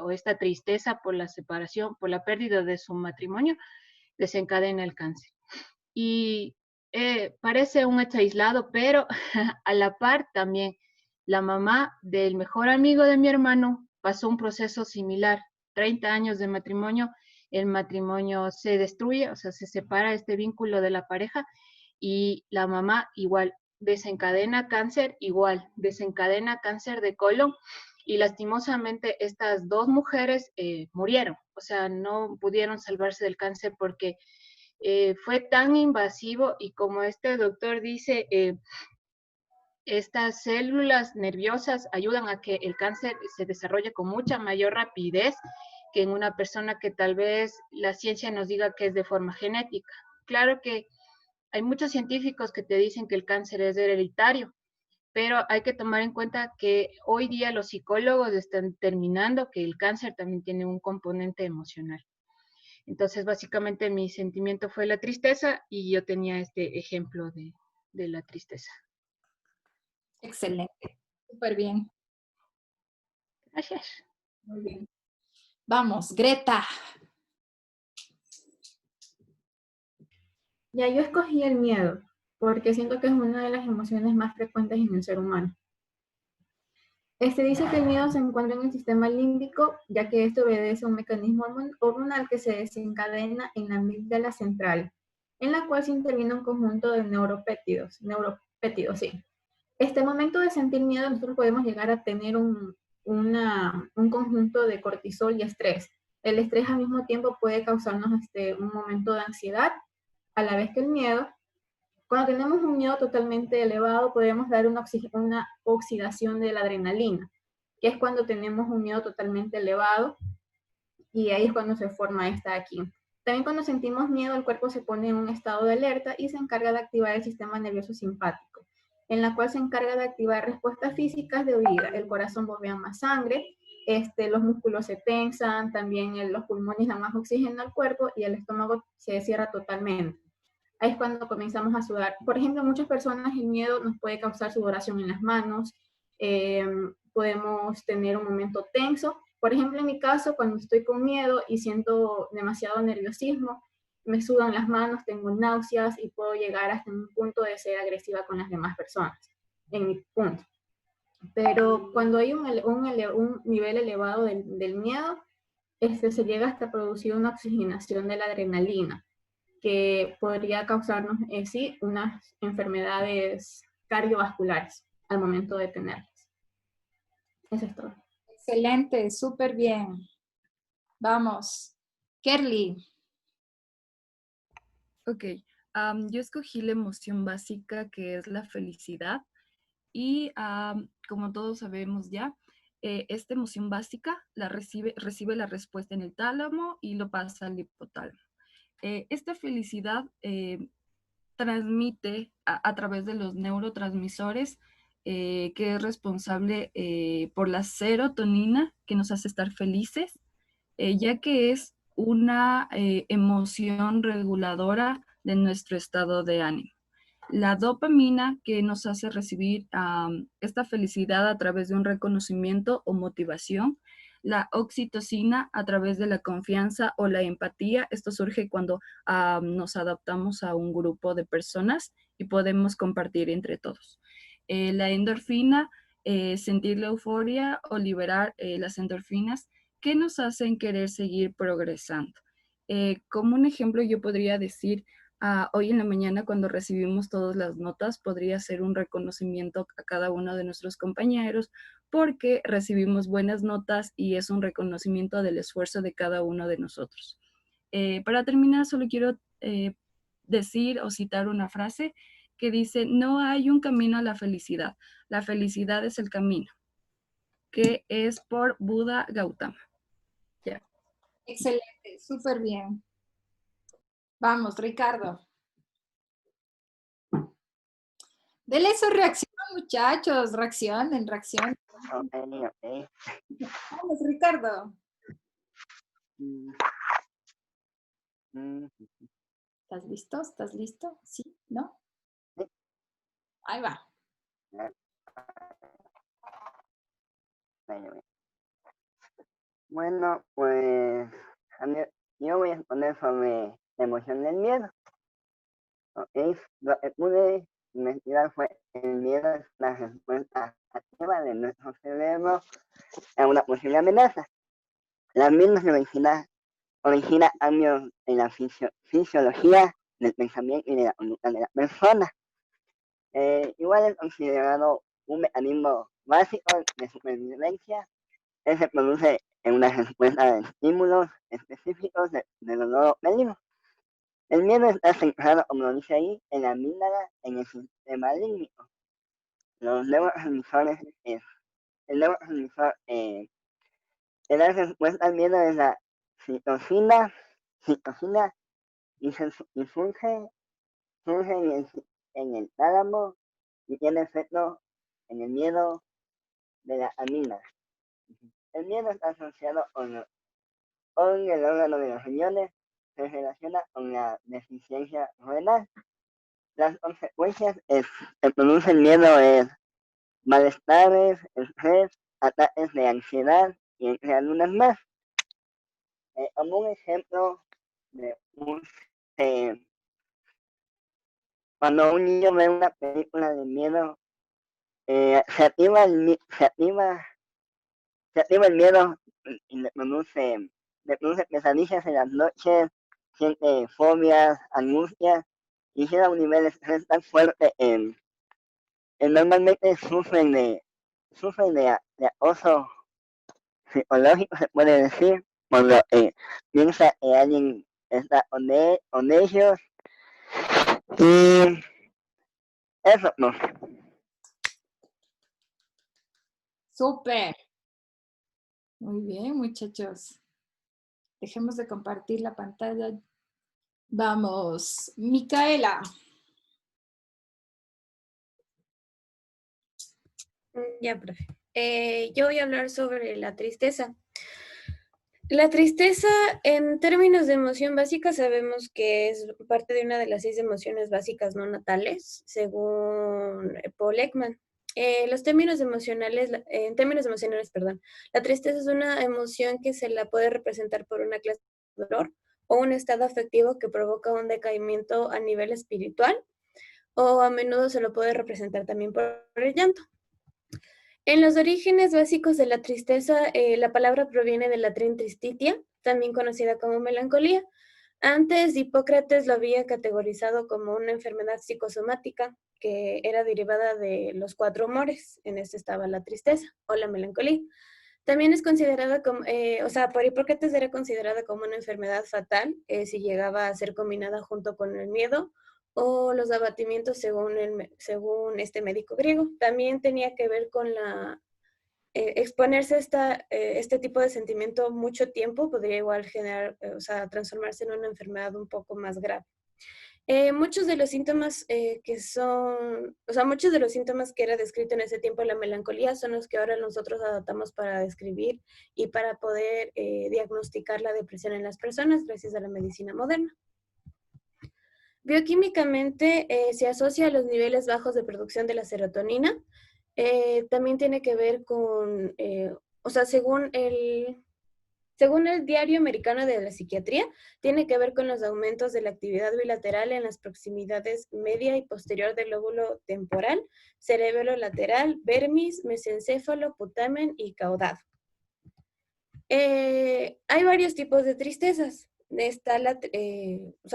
o esta tristeza por la separación, por la pérdida de su matrimonio, desencadena el cáncer. Y parece un hecho aislado, pero a la par también la mamá del mejor amigo de mi hermano pasó un proceso similar, 30 años de matrimonio, el matrimonio se destruye, o sea, se separa este vínculo de la pareja y la mamá igual desencadena cáncer, desencadena cáncer de colon y lastimosamente estas 2 mujeres murieron, o sea, no pudieron salvarse del cáncer porque fue tan invasivo y como este doctor dice, estas células nerviosas ayudan a que el cáncer se desarrolle con mucha mayor rapidez que en una persona que tal vez la ciencia nos diga que es de forma genética. Claro que hay muchos científicos que te dicen que el cáncer es hereditario, pero hay que tomar en cuenta que hoy día los psicólogos están determinando que el cáncer también tiene un componente emocional. Entonces, básicamente mi sentimiento fue la tristeza y yo tenía este ejemplo de la tristeza. Excelente, súper bien. Gracias. Muy bien. Vamos, Greta. Ya yo escogí el miedo, porque siento que es una de las emociones más frecuentes en el ser humano. Dice que el miedo se encuentra en el sistema límbico, ya que esto obedece a un mecanismo hormonal que se desencadena en la amígdala central, en la cual se interviene un conjunto de neuropéptidos, sí. Momento de sentir miedo, nosotros podemos llegar a tener un conjunto de cortisol y estrés. El estrés al mismo tiempo puede causarnos un momento de ansiedad, a la vez que el miedo. Cuando tenemos un miedo totalmente elevado, podemos dar una oxidación de la adrenalina, que es cuando tenemos un miedo totalmente elevado, y ahí es cuando se forma esta aquí. También cuando sentimos miedo, el cuerpo se pone en un estado de alerta y se encarga de activar el sistema nervioso simpático, en la cual se encarga de activar respuestas físicas de huida. El corazón bombea más sangre, los músculos se tensan, también los pulmones dan más oxígeno al cuerpo y el estómago se cierra totalmente. Ahí es cuando comenzamos a sudar. Por ejemplo, muchas personas el miedo nos puede causar sudoración en las manos, podemos tener un momento tenso. Por ejemplo, en mi caso, cuando estoy con miedo y siento demasiado nerviosismo, me sudan las manos, tengo náuseas y puedo llegar hasta un punto de ser agresiva con las demás personas, en mi punto. Pero cuando hay un nivel elevado del miedo, se llega hasta producir una oxigenación de la adrenalina, que podría causarnos sí unas enfermedades cardiovasculares al momento de tenerlas. Eso es todo. Excelente, súper bien. Vamos. Kerly. Ok, yo escogí la emoción básica, que es la felicidad, y como todos sabemos ya, esta emoción básica recibe la respuesta en el tálamo y lo pasa al hipotálamo. Esta felicidad transmite a través de los neurotransmisores, que es responsable por la serotonina, que nos hace estar felices, ya que es una emoción reguladora de nuestro estado de ánimo. La dopamina, que nos hace recibir esta felicidad a través de un reconocimiento o motivación. La oxitocina, a través de la confianza o la empatía. Esto surge cuando nos adaptamos a un grupo de personas y podemos compartir entre todos. La endorfina, sentir la euforia o liberar las endorfinas, que nos hacen querer seguir progresando. Como un ejemplo, yo podría decir, hoy en la mañana, cuando recibimos todas las notas, podría ser un reconocimiento a cada uno de nuestros compañeros, porque recibimos buenas notas y es un reconocimiento del esfuerzo de cada uno de nosotros. Para terminar, solo quiero decir o citar una frase que dice: no hay un camino a la felicidad es el camino, que es por Buda Gautama. Ya. Excelente, súper bien. Vamos, Ricardo. Dele su reacción, muchachos. Reaccionen. Okay. Vamos, Ricardo. ¿Estás listo? ¿Estás listo? ¿Sí? ¿No? Sí. Ahí va. Bueno, pues yo voy a exponer sobre la emoción del miedo. Okay. Lo que pude investigar fue: el miedo es la respuesta activa de nuestro cerebro a una posible amenaza. La misma se origina cambios en la fisiología del pensamiento y de la conducta de la persona. Igual es considerado un mecanismo básico de supervivencia que se produce en una respuesta de estímulos específicos de dolor o peligro. El miedo está centrado, como lo dice ahí, en la amígdala, en el sistema límbico. Los neurotransmisores, el neurotransmisor que da respuesta al miedo es la citocina, y surge en el tálamo y tiene efecto en el miedo de la amígdala. El miedo está asociado con el órgano de los riñones, se relaciona con la deficiencia renal. Las consecuencias que produce el miedo es malestares, estrés, ataques de ansiedad y entre algunas más. Como un ejemplo de cuando un niño ve una película de miedo, se activa el miedo y le produce pesadillas en las noches, siente fobias, angustias, y llega a un nivel de estrés tan fuerte normalmente sufren de acoso psicológico, se puede decir, cuando piensa que alguien está con ellos, y eso, no. Súper. Muy bien, muchachos. Dejemos de compartir la pantalla. Vamos, Micaela. Ya, profe. Yo voy a hablar sobre la tristeza. La tristeza, en términos de emoción básica, sabemos que es parte de una de las 6 emociones básicas no natales, según Paul Ekman. En términos emocionales, perdón, la tristeza es una emoción que se la puede representar por una clase de dolor o un estado afectivo que provoca un decaimiento a nivel espiritual, o a menudo se lo puede representar también por el llanto. En los orígenes básicos de la tristeza, la palabra proviene del latín tristitia, también conocida como melancolía. Antes, Hipócrates lo había categorizado como una enfermedad psicosomática que era derivada de los 4 humores. En este estaba la tristeza o la melancolía. También es considerada como, por Hipócrates era considerada como una enfermedad fatal si llegaba a ser combinada junto con el miedo o los abatimientos según este médico griego. También tenía que ver con exponerse a este tipo de sentimiento mucho tiempo, podría igual generar, transformarse en una enfermedad un poco más grave. Muchos de los síntomas muchos de los síntomas que era descrito en ese tiempo de la melancolía son los que ahora nosotros adaptamos para describir y para poder diagnosticar la depresión en las personas gracias a la medicina moderna. Bioquímicamente se asocia a los niveles bajos de producción de la serotonina. También tiene que ver con, según el Diario Americano de la Psiquiatría, tiene que ver con los aumentos de la actividad bilateral en las proximidades media y posterior del lóbulo temporal, cerebelo lateral, vermis, mesencéfalo, putamen y caudado. Hay varios tipos de tristezas. Está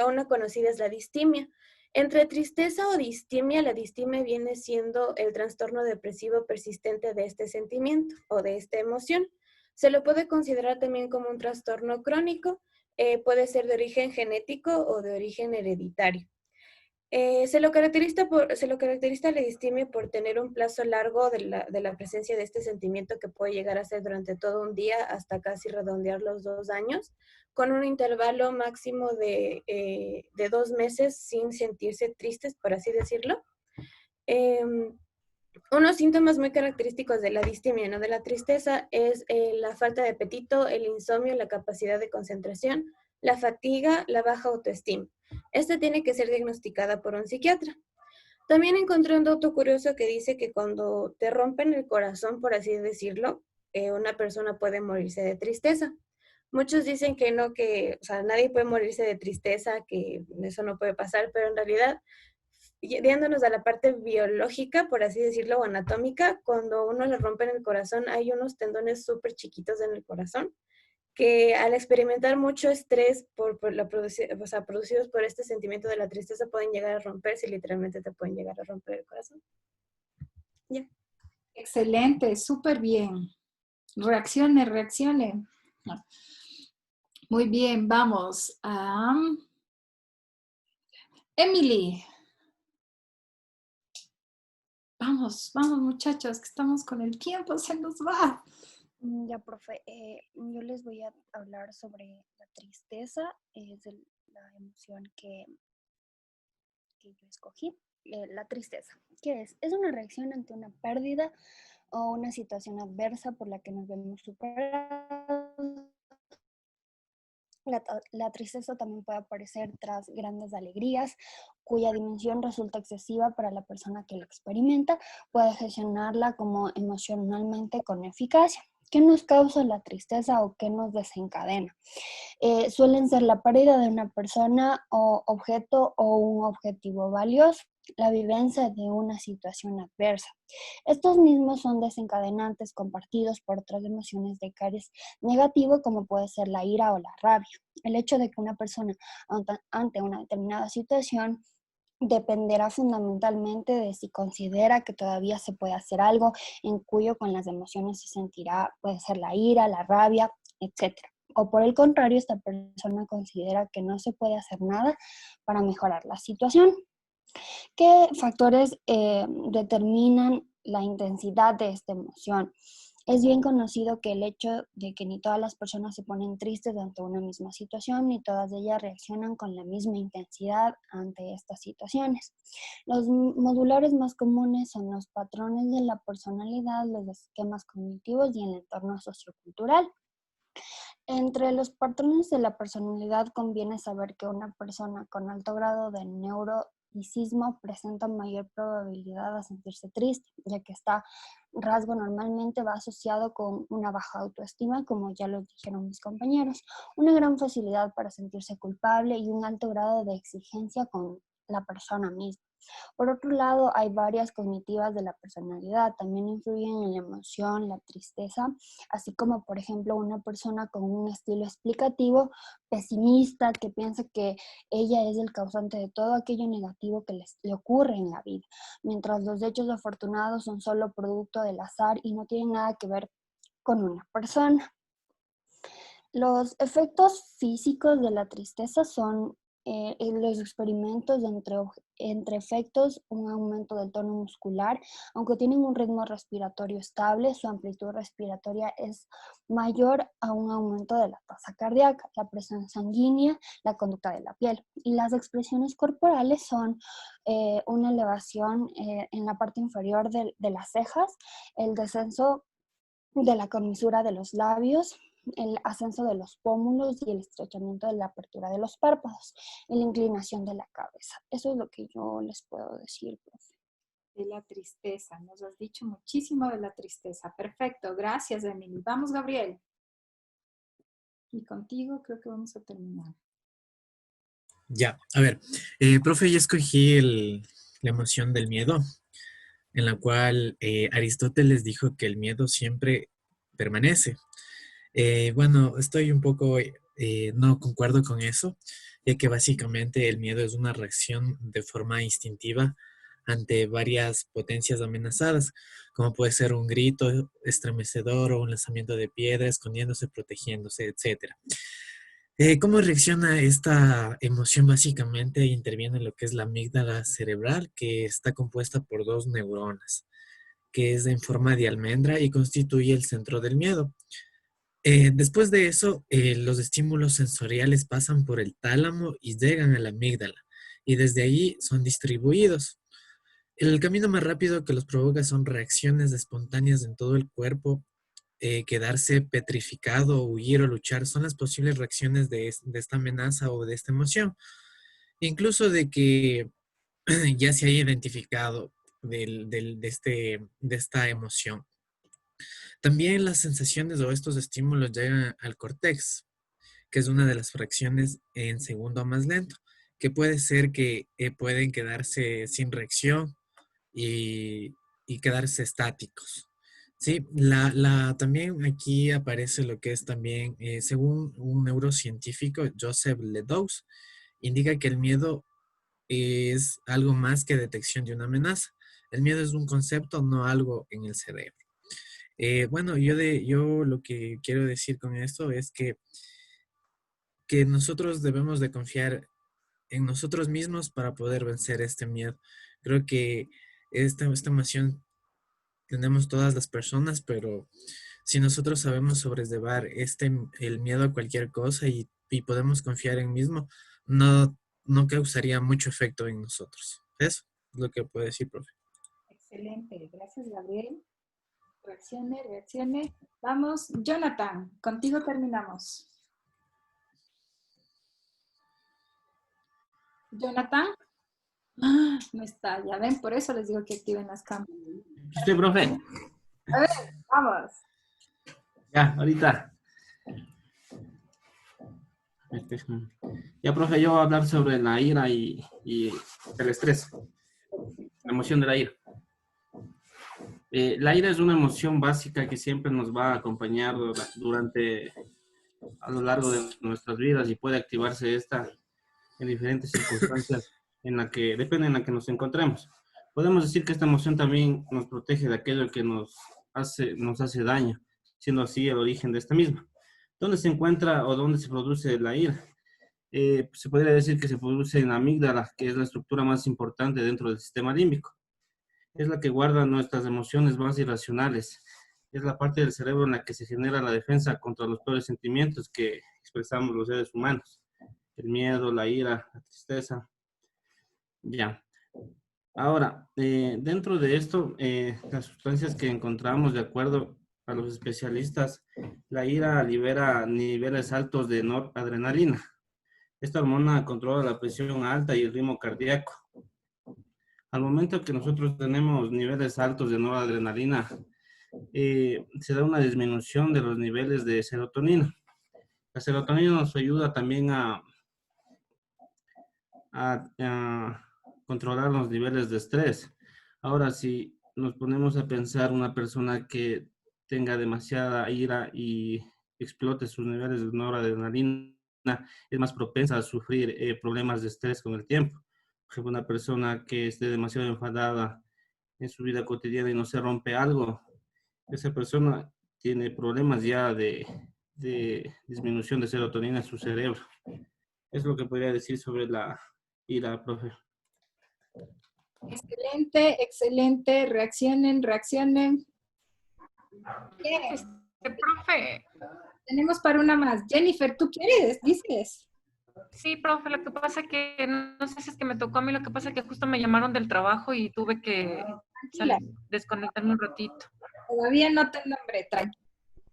una conocida es la distimia. Entre tristeza o distimia, la distimia viene siendo el trastorno depresivo persistente de este sentimiento o de esta emoción. Se lo puede considerar también como un trastorno crónico, puede ser de origen genético o de origen hereditario. Se lo caracteriza la distimia por tener un plazo largo de la presencia de este sentimiento que puede llegar a ser durante todo un día hasta casi redondear los 2 años, con un intervalo máximo de 2 meses sin sentirse tristes, por así decirlo. Unos síntomas muy característicos de la distimia, no de la tristeza, es la falta de apetito, el insomnio, la capacidad de concentración, la fatiga, la baja autoestima. Esta tiene que ser diagnosticada por un psiquiatra. También encontré un dato curioso que dice que cuando te rompen el corazón, por así decirlo, una persona puede morirse de tristeza. Muchos dicen que no, nadie puede morirse de tristeza, que eso no puede pasar, pero en realidad, yéndonos a la parte biológica, por así decirlo, o anatómica, cuando uno le rompen el corazón, hay unos tendones súper chiquitos en el corazón que al experimentar mucho estrés producidos por este sentimiento de la tristeza pueden llegar a romperse y literalmente te pueden llegar a romper el corazón. Ya. Excelente, súper bien. Reaccione. Muy bien, vamos a Emily. Vamos muchachos, que estamos con el tiempo, se nos va. Ya, profe, yo les voy a hablar sobre la tristeza, es la emoción que yo escogí. La tristeza, ¿qué es? Es una reacción ante una pérdida o una situación adversa por la que nos vemos superados. La tristeza también puede aparecer tras grandes alegrías, cuya dimensión resulta excesiva para la persona que la experimenta, puede gestionarla como emocionalmente con eficacia. ¿Qué nos causa la tristeza o qué nos desencadena? Suelen ser la pérdida de una persona o objeto o un objetivo valioso. la vivencia de una situación adversa. Estos mismos son desencadenantes compartidos por otras emociones de cariz negativo, como puede ser la ira o la rabia. El hecho de que una persona ante una determinada situación dependerá fundamentalmente de si considera que todavía se puede hacer algo, en cuyo con las emociones se sentirá, puede ser la ira, la rabia, etc. O por el contrario, esta persona considera que no se puede hacer nada para mejorar la situación. ¿Qué factores determinan la intensidad de esta emoción? Es bien conocido que el hecho de que ni todas las personas se ponen tristes ante una misma situación, ni todas ellas reaccionan con la misma intensidad ante estas situaciones. Los moduladores más comunes son los patrones de la personalidad, los esquemas cognitivos y el entorno sociocultural. Entre los patrones de la personalidad conviene saber que una persona con alto grado de neuroticismo presenta mayor probabilidad de sentirse triste, ya que este rasgo normalmente va asociado con una baja autoestima, como ya lo dijeron mis compañeros, una gran facilidad para sentirse culpable y un alto grado de exigencia con la persona misma. Por otro lado, hay varias cognitivas de la personalidad, también influyen en la emoción, la tristeza, así como, por ejemplo, una persona con un estilo explicativo, pesimista, que piensa que ella es el causante de todo aquello negativo que le ocurre en la vida, mientras los hechos afortunados son solo producto del azar y no tienen nada que ver con una persona. Los efectos físicos de la tristeza son los experimentos entre efectos, un aumento del tono muscular, aunque tienen un ritmo respiratorio estable, su amplitud respiratoria es mayor a un aumento de la tasa cardíaca, la presión sanguínea, la conducta de la piel. Y las expresiones corporales son una elevación en la parte inferior de las cejas, el descenso de la comisura de los labios, el ascenso de los pómulos y el estrechamiento de la apertura de los párpados y la inclinación de la cabeza. Eso es lo que yo les puedo decir, profe. De la tristeza, nos has dicho muchísimo de la tristeza. Perfecto, gracias, Emily. Vamos, Gabriel. Y contigo creo que vamos a terminar. Ya, a ver, profe, yo escogí la emoción del miedo, en la cual Aristóteles dijo que el miedo siempre permanece. Bueno, estoy un poco, no concuerdo con eso, ya que básicamente el miedo es una reacción de forma instintiva ante varias potencias amenazadas, como puede ser un grito estremecedor o un lanzamiento de piedra, escondiéndose, protegiéndose, etc. ¿Cómo reacciona esta emoción? Básicamente interviene en lo que es la amígdala cerebral, que está compuesta por 2 neuronas, que es en forma de almendra y constituye el centro del miedo. Después de eso, los estímulos sensoriales pasan por el tálamo y llegan a la amígdala, y desde ahí son distribuidos. El camino más rápido que los provoca son reacciones espontáneas en todo el cuerpo. Quedarse petrificado, huir o luchar son las posibles reacciones de esta amenaza o de esta emoción. Incluso de que ya se haya identificado de esta emoción. También las sensaciones o estos estímulos llegan al córtex, que es una de las fracciones en segundo más lento, que puede ser que pueden quedarse sin reacción y quedarse estáticos. Sí, también aquí aparece lo que es también, según un neurocientífico, Joseph Ledoux, indica que el miedo es algo más que detección de una amenaza. El miedo es un concepto, no algo en el cerebro. Bueno, yo lo que quiero decir con esto es que nosotros debemos de confiar en nosotros mismos para poder vencer este miedo. Creo que esta emoción tenemos todas las personas, pero si nosotros sabemos sobrellevar el miedo a cualquier cosa y podemos confiar en mismo, no causaría mucho efecto en nosotros. Eso es lo que puedo decir, profe. Excelente, gracias, Gabriel. Reaccione. Vamos, Jonathan, contigo terminamos. Jonathan. No está, ya ven, por eso les digo que activen las cámaras. Sí, profe. A ver, vamos. Ya, ahorita. Ya, profe, yo voy a hablar sobre la ira y el estrés. La emoción de la ira. La ira es una emoción básica que siempre nos va a acompañar a lo largo de nuestras vidas y puede activarse esta en diferentes circunstancias depende en la que nos encontremos. Podemos decir que esta emoción también nos protege de aquello que nos hace daño, siendo así el origen de esta misma. ¿Dónde se encuentra o dónde se produce la ira? Se podría decir que se produce en la amígdala, que es la estructura más importante dentro del sistema límbico. Es la que guarda nuestras emociones más irracionales. Es la parte del cerebro en la que se genera la defensa contra los peores sentimientos que expresamos los seres humanos. El miedo, la ira, la tristeza. Ya. Ahora, dentro de esto, las sustancias que encontramos, de acuerdo a los especialistas, la ira libera niveles altos de noradrenalina. Esta hormona controla la presión alta y el ritmo cardíaco. Al momento que nosotros tenemos niveles altos de noradrenalina, se da una disminución de los niveles de serotonina. La serotonina nos ayuda también a controlar los niveles de estrés. Ahora, si nos ponemos a pensar una persona que tenga demasiada ira y explote sus niveles de noradrenalina, es más propensa a sufrir problemas de estrés con el tiempo. Por ejemplo, una persona que esté demasiado enfadada en su vida cotidiana y no se rompe algo, esa persona tiene problemas ya de disminución de serotonina en su cerebro. Es lo que podría decir sobre la ira, profe. Excelente, excelente. Reaccionen. Profe. Tenemos para una más. Jennifer, ¿tú quieres? Dices. Sí, profe, lo que pasa que, no sé si es que me tocó a mí, lo que pasa que justo me llamaron del trabajo y tuve que desconectarme un ratito. Todavía no te nombré, tranquilo.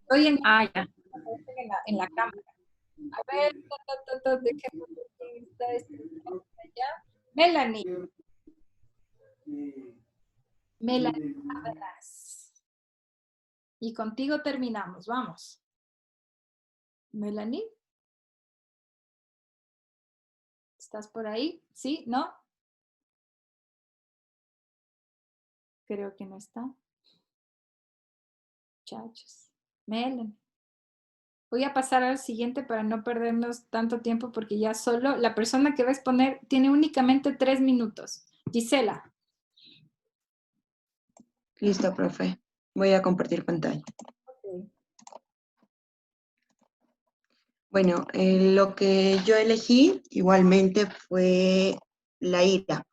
Estoy en, ya. en la cámara. A ver, déjame ver quién está allá. Melanie. Melanie, hablas. Y contigo terminamos, vamos. Melanie. ¿Estás por ahí? ¿Sí? ¿No? Creo que no está. Muchachos. Melanie. Voy a pasar al siguiente para no perdernos tanto tiempo porque ya solo la persona que va a exponer tiene únicamente 3 minutos. Gisela. Listo, profe. Voy a compartir pantalla. Okay. Bueno, lo que yo elegí igualmente fue la ira.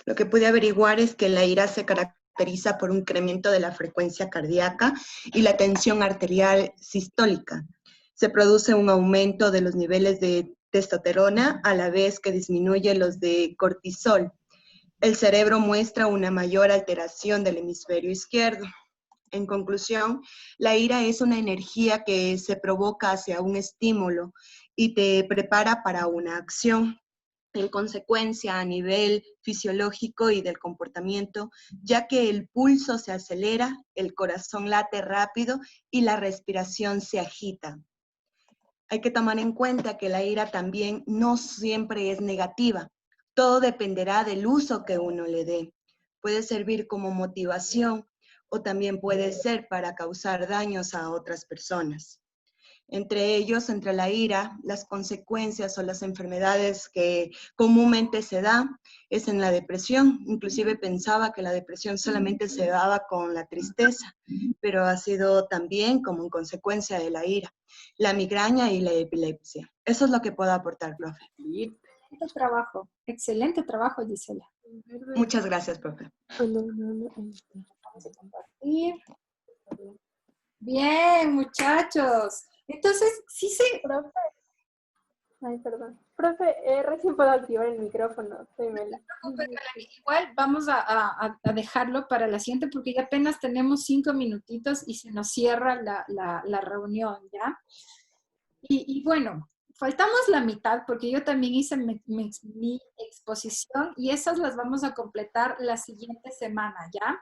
Lo que pude averiguar es que la ira se caracteriza por un incremento de la frecuencia cardíaca y la tensión arterial sistólica. Se produce un aumento de los niveles de testosterona a la vez que disminuye los de cortisol. El cerebro muestra una mayor alteración del hemisferio izquierdo. En conclusión, la ira es una energía que se provoca hacia un estímulo y te prepara para una acción. En consecuencia, a nivel fisiológico y del comportamiento, ya que el pulso se acelera, el corazón late rápido y la respiración se agita. Hay que tomar en cuenta que la ira también no siempre es negativa. Todo dependerá del uso que uno le dé. Puede servir como motivación o también puede ser para causar daños a otras personas. Entre ellos, entre la ira, las consecuencias o las enfermedades que comúnmente se dan es en la depresión. Inclusive pensaba que la depresión solamente se daba con la tristeza, pero ha sido también como en consecuencia de la ira, la migraña y la epilepsia. Eso es lo que puedo aportar, profe. Excelente trabajo, Gisela. Muchas gracias, profe. Vamos a compartir. Bien, muchachos. Entonces, sí se... Profe. Ay, perdón. Profe, recién puedo activar el micrófono. Soy Mela. Igual vamos a dejarlo para la siguiente porque ya apenas tenemos 5 minutitos y se nos cierra la reunión, ¿ya? Y bueno, faltamos la mitad porque yo también hice mi exposición y esas las vamos a completar la siguiente semana, ¿ya?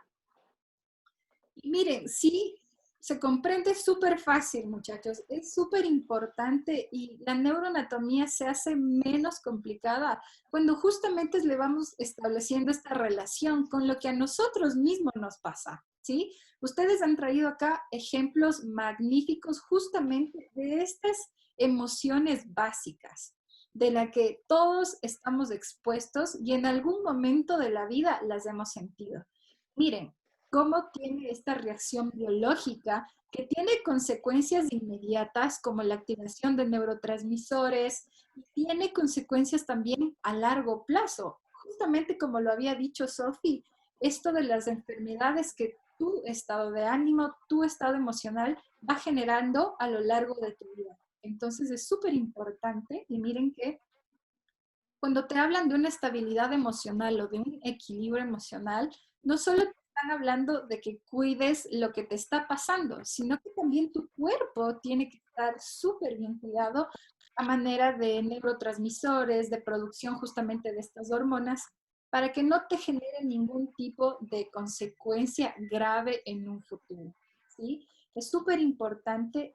Y miren, sí, se comprende súper fácil, muchachos. Es súper importante y la neuroanatomía se hace menos complicada cuando justamente le vamos estableciendo esta relación con lo que a nosotros mismos nos pasa, ¿sí? Ustedes han traído acá ejemplos magníficos justamente de estas emociones básicas, de la que todos estamos expuestos y en algún momento de la vida las hemos sentido. Miren, cómo tiene esta reacción biológica que tiene consecuencias inmediatas como la activación de neurotransmisores y tiene consecuencias también a largo plazo. Justamente como lo había dicho Sophie, esto de las enfermedades que tu estado de ánimo, tu estado emocional va generando a lo largo de tu vida. Entonces es súper importante y miren que cuando te hablan de una estabilidad emocional o de un equilibrio emocional, no solo te están hablando de que cuides lo que te está pasando, sino que también tu cuerpo tiene que estar súper bien cuidado a manera de neurotransmisores, de producción justamente de estas hormonas, para que no te genere ningún tipo de consecuencia grave en un futuro, ¿sí? Es súper importante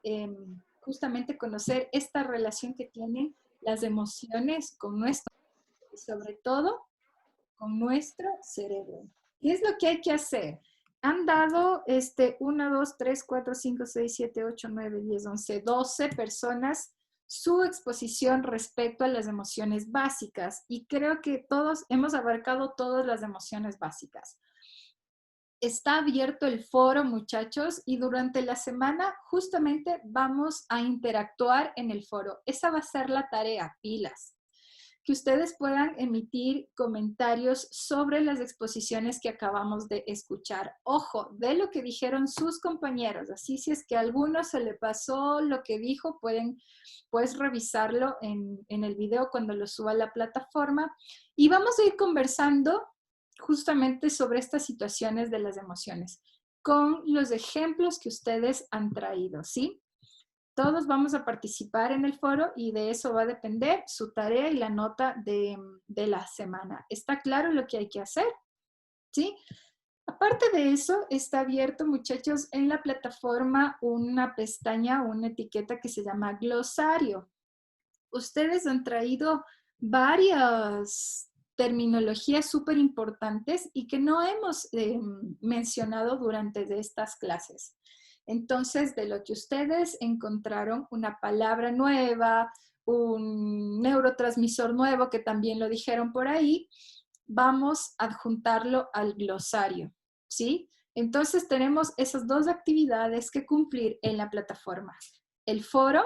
justamente conocer esta relación que tienen las emociones con nuestro y sobre todo con nuestro cerebro. ¿Qué es lo que hay que hacer? Han dado 1, 2, 3, 4, 5, 6, 7, 8, 9, 10, 11, 12 personas su exposición respecto a las emociones básicas y creo que todos hemos abarcado todas las emociones básicas. Está abierto el foro, muchachos, y durante la semana justamente vamos a interactuar en el foro. Esa va a ser la tarea, pilas. Que ustedes puedan emitir comentarios sobre las exposiciones que acabamos de escuchar. Ojo, de lo que dijeron sus compañeros. Así si es que a alguno se le pasó lo que dijo, puedes revisarlo en el video cuando lo suba a la plataforma. Y vamos a ir conversando justamente sobre estas situaciones de las emociones con los ejemplos que ustedes han traído, ¿sí? Todos vamos a participar en el foro y de eso va a depender su tarea y la nota de la semana. ¿Está claro lo que hay que hacer? ¿Sí? Aparte de eso, está abierto, muchachos, en la plataforma una pestaña, una etiqueta que se llama glosario. Ustedes han traído varias terminologías súper importantes y que no hemos mencionado durante estas clases. Entonces, de lo que ustedes encontraron una palabra nueva, un neurotransmisor nuevo, que también lo dijeron por ahí, vamos a adjuntarlo al glosario, ¿sí? Entonces, tenemos esas dos actividades que cumplir en la plataforma. El foro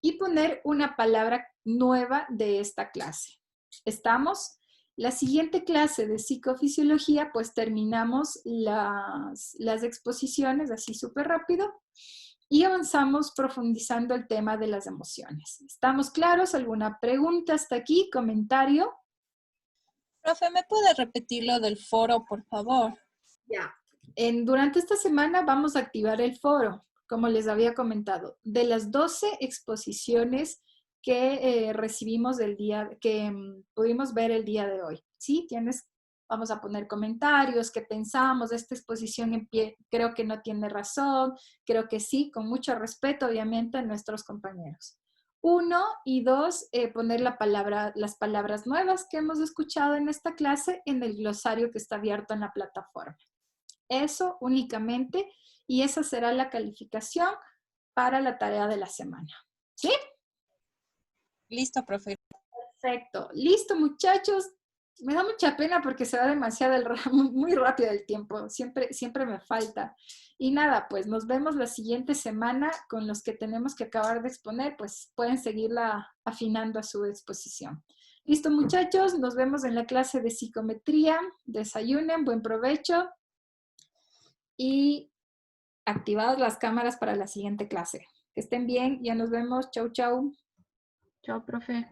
y poner una palabra nueva de esta clase. ¿Estamos? La siguiente clase de psicofisiología, pues terminamos las exposiciones así súper rápido y avanzamos profundizando el tema de las emociones. ¿Estamos claros? ¿Alguna pregunta hasta aquí? ¿Comentario? Profe, ¿me puede repetir lo del foro, por favor? Ya. Durante esta semana vamos a activar el foro, como les había comentado. De las 12 exposiciones que recibimos que pudimos ver el día de hoy. ¿Sí? Vamos a poner comentarios, qué pensamos de esta exposición en pie, creo que no tiene razón, creo que sí, con mucho respeto, obviamente, a nuestros compañeros. 1 y 2, poner las palabras nuevas que hemos escuchado en esta clase en el glosario que está abierto en la plataforma. Eso únicamente, y esa será la calificación para la tarea de la semana. ¿Sí? Listo, profe. Perfecto. Listo, muchachos. Me da mucha pena porque se va muy rápido el tiempo. Siempre me falta. Y nada, pues nos vemos la siguiente semana con los que tenemos que acabar de exponer, pues pueden seguirla afinando a su exposición. Listo, muchachos. Nos vemos en la clase de psicometría. Desayunen, buen provecho. Y activadas las cámaras para la siguiente clase. Que estén bien, ya nos vemos. Chau, chau. Chao, profe.